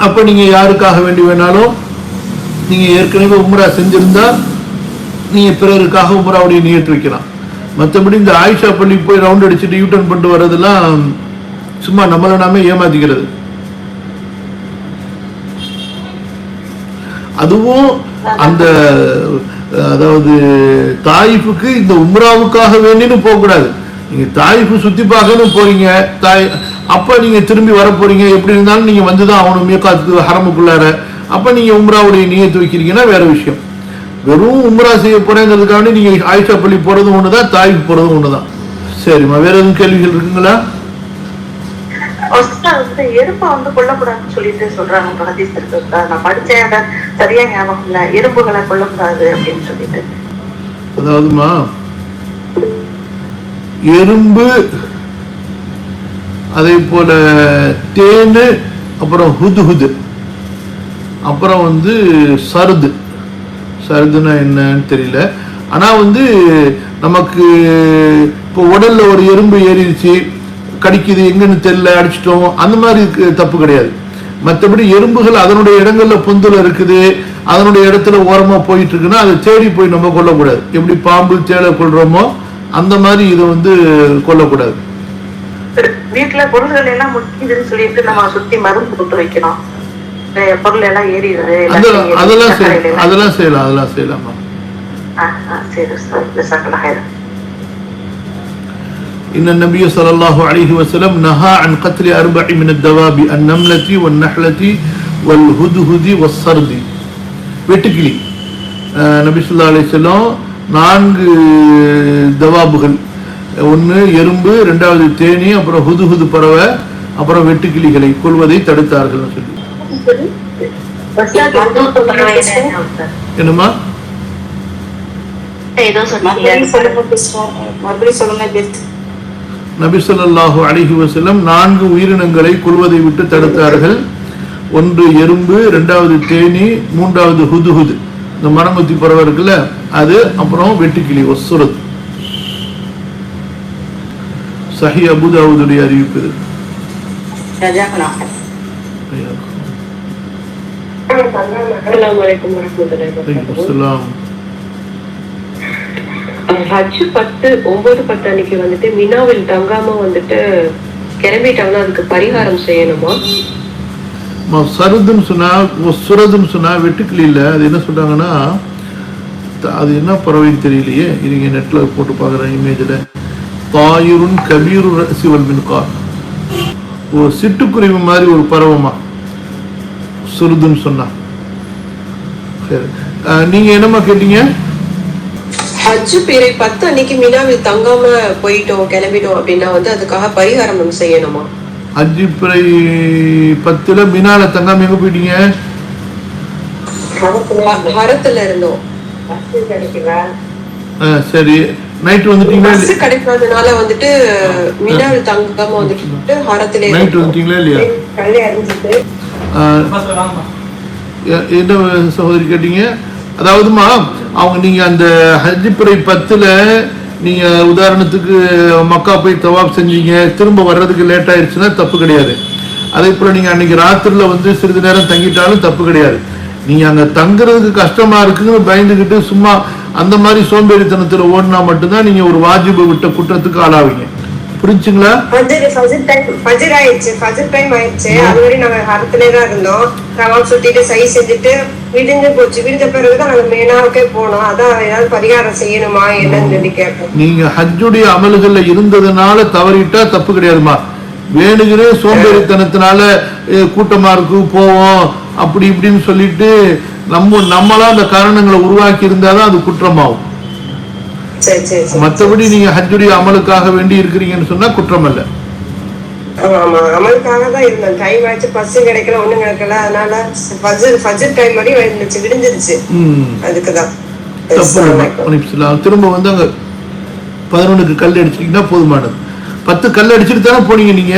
அப்ப நீங்க யாருக்காக வேண்டி வேணாலும் நீங்க ஏற்கனவே உம்ரா செஞ்சிருந்தா நீங்க பிறருக்காக உம்ராவுடைய நியத்து வைக்கலாம். மற்றபடி இந்த ஆயிஷா பள்ளி போய் ரவுண்ட் அடிச்சுட்டு யூட்டர்ன் பண்ணிட்டு வர்றதெல்லாம் சும்மா நம்மள நாமே ஏமாத்திக்கிறது. அதுவும் அந்த அதாவது தாயிஃபுக்கு இந்த உம்ராவுக்காக வேண்டின்னு போக கூடாது. நீங்க தாயிஃபு சுத்தி பார்க்கணும் போறீங்க, அப்ப நீங்க திரும்பி வர போறீங்க, எப்படி இருந்தாலும் நீங்க வந்துதான் அவனு மீகாத்துக்கு ஹரமுக்குள்ளார. அப்ப நீங்க உம்ராவுடைய நியத்து வைக்கிறீங்கன்னா வேற விஷயம். வெறும் உம்ரா செய்ய போறேங்கிறதுக்காக நீங்க ஆயிஷா பள்ளி போறதும் ஒண்ணுதான், தாயிஃப் போறதும் ஒண்ணுதான். சரிம்மா, வேற எதுவும் கேள்விகள் இருக்குங்களா? எறும்பை வந்து கொல்லக்கூடாதுன்னு சொல்லிட்டு சொல்றாங்க. நான் படிச்சேன், சரியா ஞாபகம் இல்ல. எறும்புகளை கொல்லக்கூடாது அப்படின்னு சொல்லிட்டு. அதாவதுமா எறும்பு, அதே போல தேனு, அப்புறம் ஹுது, அப்புறம் வந்து சருதுன்னா என்னன்னு தெரியல. ஆனா வந்து நமக்கு இப்போ உடல்ல ஒரு எறும்பு ஏறிடுச்சு, கடிக்குது, எங்கன்னு தெரியல, அடிச்சிட்டோம், அந்த மாதிரி தப்பு கிடையாது. மற்றபடி எறும்புகள் அதனுடைய இடங்கள்ல பொந்துல இருக்குது, அதனுடைய இடத்துல ஓரமா போயிட்டு இருக்குன்னா அதை தேடி போய் நம்ம கொல்லக்கூடாது. எப்படி பாம்பு தேலை கொள்றோமோ அந்த மாதிரி இதை வந்து கொல்லக்கூடாது. வீட்டுல பொருள்கள் எல்லாம் முக்கியதுன்னு சொல்லிட்டு நம்ம சுத்தி மருந்து போட்டு வைக்கணும். பொருள் எல்லாம் ஏறிடுது, அதெல்லாம் செய்யலாமா? إن النبي صلى الله عليه وسلم نهى عن قتل 4 من الدواب: النملة والنحلة والهدهد والصرد. வெட்டுக்கிளி நபி ஸல்லல்லாஹு அலைஹி வஸல்லம் 4 தவாபுகள், ஒன்று எறும்பு, ரெண்டாவது தேனி, அப்புறம் ஹுதுஹுது பறவை, அப்புறம் வெட்டுக்கிளிகளை கொள்வதை தடுத்தார்கள் சொல்லி. என்னமா நபி ஸல்லல்லாஹு அலைஹி வஸல்லம் 4 உயிரினங்களை கொள்வதை விட்டு தடுத்தார்கள். ஒன்று எறும்பு, ரெண்டாவது தேனி, மூன்றாவது ஹுதுஹுது, இந்த மரங்கொத்தி பறவை இருக்குல்ல அது, அப்புறம் வெட்டுக்கிளி ஒசுரத். சஹி அபூ தாவூதுடைய அறிவிப்பு இது. ஹஜ் 10, 9, 10 அன்னைக்கு வந்துட்டு மினாவில் தங்காம வந்துட்டு கிளம்பிட்டாங்கன்னா அதுக்கு பரிகாரம் செய்யணுமா? சருதுன்னு சொன்னா, சுரதுன்னு சொன்னா வெட்டுக்கிளி இல்ல, அது என்ன சொல்றாங்கன்னா, அது என்ன பறவைன்னு தெரியலையே, இருங்க நெட்ல போட்டு பாக்குறேன் இமேஜ்ல. தாயிருன் கபீரு ரஸி வல் மின்கார், ஒரு சிட்டுக்குருவி மாதிரி ஒரு பறவைமா சுருதுன்னு சொன்னா. சரி, நீங்க என்னமா கேட்டீங்க? ஹஜ் பிறை 10 அன்னைக்கு மினாவில் தங்காம போயிட்டோம் கிளம்பிட்டோம் அப்படின்னா வந்து அதுக்காக பரிகாரம் நம்ம செய்யணுமா? ஹஜ் பிறை 10 மினால தங்காம எங்க போயிட்டீங்க? ஹரத்துல இருந்தோம். சரி, நைட் வந்துட்டீங்களா? பஸ் கிடைக்காதனால வந்துட்டு மினாவில் தங்காம வந்துட்டு ஹரத்துல நைட் வந்துட்டீங்களா இல்லையா? என்ன சகோதரி கேட்டீங்க? அதாவதுமா அவங்க நீங்க அந்த ஹஜ் பிறை 10 நீங்க உதாரணத்துக்கு மக்கா போய் தவாப் செஞ்சீங்க, திரும்ப வர்றதுக்கு லேட் ஆயிடுச்சுன்னா தப்பு கிடையாது. அதே போல நீங்க அன்னைக்கு ராத்திரில வந்து சிறிது நேரம் தங்கிட்டாலும் தப்பு கிடையாது. நீங்க அங்க தங்குறதுக்கு கஷ்டமா இருக்குன்னு பயந்துகிட்டு சும்மா அந்த மாதிரி சோம்பேறித்தனத்துல ஓடினா மட்டும்தான் நீங்க ஒரு வாஜிபை விட்ட குற்றத்துக்கு ஆளாவீங்க. புரிஞ்சுங்களா? ஃபஜர் ஆயிடுச்சு, ஃபஜர் டைம் ஆயிடுச்சு. அதுவரை நாங்க ஹரத்திலே தான் இருந்தோம். தவாப் சுத்திட்டு சை செஞ்சுட்டு விடிஞ்சு போச்சு. விடிஞ்ச பிறகுதான் நாங்க மேனாவுக்கே போனோம். அதான் ஏதாவது பரிகாரம் செய்யணுமா என்னன்னு சொல்லி கேட்போம். நீங்க ஹஜ்ஜுடைய அமல்கள்ல இருந்ததுனால தவறிட்டா தப்பு கிடையாதுமா. வேணுகிறே சோம்பேறித்தனத்தினால கூட்டமா இருக்கு போவோம் அப்படி இப்படின்னு சொல்லிட்டு நம்மளா அந்த காரணங்களை உருவாக்கி இருந்தாதான் அது குற்றமாகும். மற்றபடி நீங்க ஹஜ்ஜுடைய அமலுக்காக வேண்டி இருக்கிறீங்கன்னு சொன்னா குற்றம் அல்ல. அமலுக்காக தான் இருந்தேன். டைம் ஆச்சு, பஸ் கிடைக்கல, ஒண்ணும் கிடைக்கல. அதனால ஃபஜர் டைம் வரை விடிஞ்சிருச்சு. அதுக்குதான் திரும்ப வந்து அங்க 11க்கு கல் அடிச்சிட்டீங்கன்னா போதுமானது. 10 கல் அடிச்சுட்டு தானே போனீங்க நீங்க?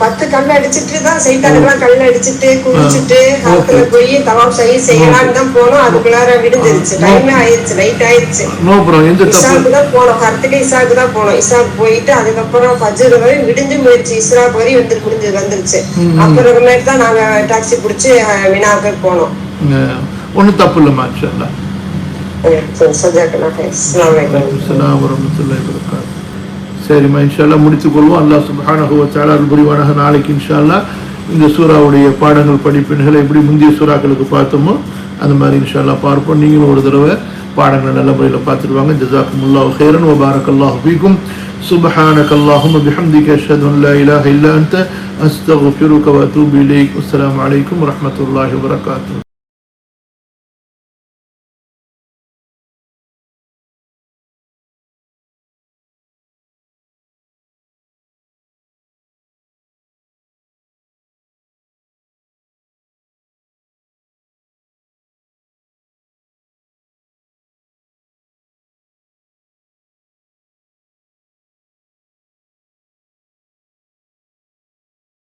10 கல் அடிச்சுட்டு தான் சைத்தானுக்குலாம் கல் அடிச்சுட்டு குளிச்சுட்டு ஹரத்துல போய் தவாப் செய்யலான்னு தான் போனோம். அதுக்குள்ளார விடுஞ்சிருச்சு, டைமே ஆயிடுச்சு, நைட் ஆயிடுச்சு. இசாக்கு தான் போனோம், ஹரத்துக்கு இசாக்கு தான் போனோம். இசாக்கு போயிட்டு அதுக்கப்புறம் ஃபஜர் வரை விடிஞ்சு போயிடுச்சு. இஸ்ராக் வரை வந்துருச்சு. அப்புறமேட்டு தான் நாங்க டாக்ஸி பிடிச்சி மினாவுக்கு போனோம். ஒன்னும் தப்பு இல்லை. மாஷா அல்லாஹ். சரிம்மா, இன்ஷா அல்லாஹ் முடித்துக் கொள்வோம். அல்லாஹ் சுப்ஹானஹு வ தஆலா அருள் புரிவானாக. நாளைக்கு இன்ஷா அல்லாஹ் இந்த சூறாவுடைய பாடங்கள் படிப்பின்களை எப்படி முந்தைய சூறாக்களுக்கு பார்த்தோமோ அந்த மாதிரி இன்ஷா அல்லாஹ் பார்ப்போம். நீங்களும் ஒரு தடவை பாடங்களை நல்ல முறையில் பார்த்துருவாங்க. ஜஸாக்குமுல்லாஹு கைரன் வ பாரக்கல்லாஹு ஃபீக்கும். சுப்ஹானக்கல்லாஹும்ம பிஹம்திக அஷ்ஹது அன் லா இலாஹா இல்லா அன்த அஸ்தக்ஃபிருக வ அத்தூபு இலைக். அஸ்ஸலாமு அலைக்கும் வ ரஹ்மத்துல்லாஹி வ பரகாத்துஹு.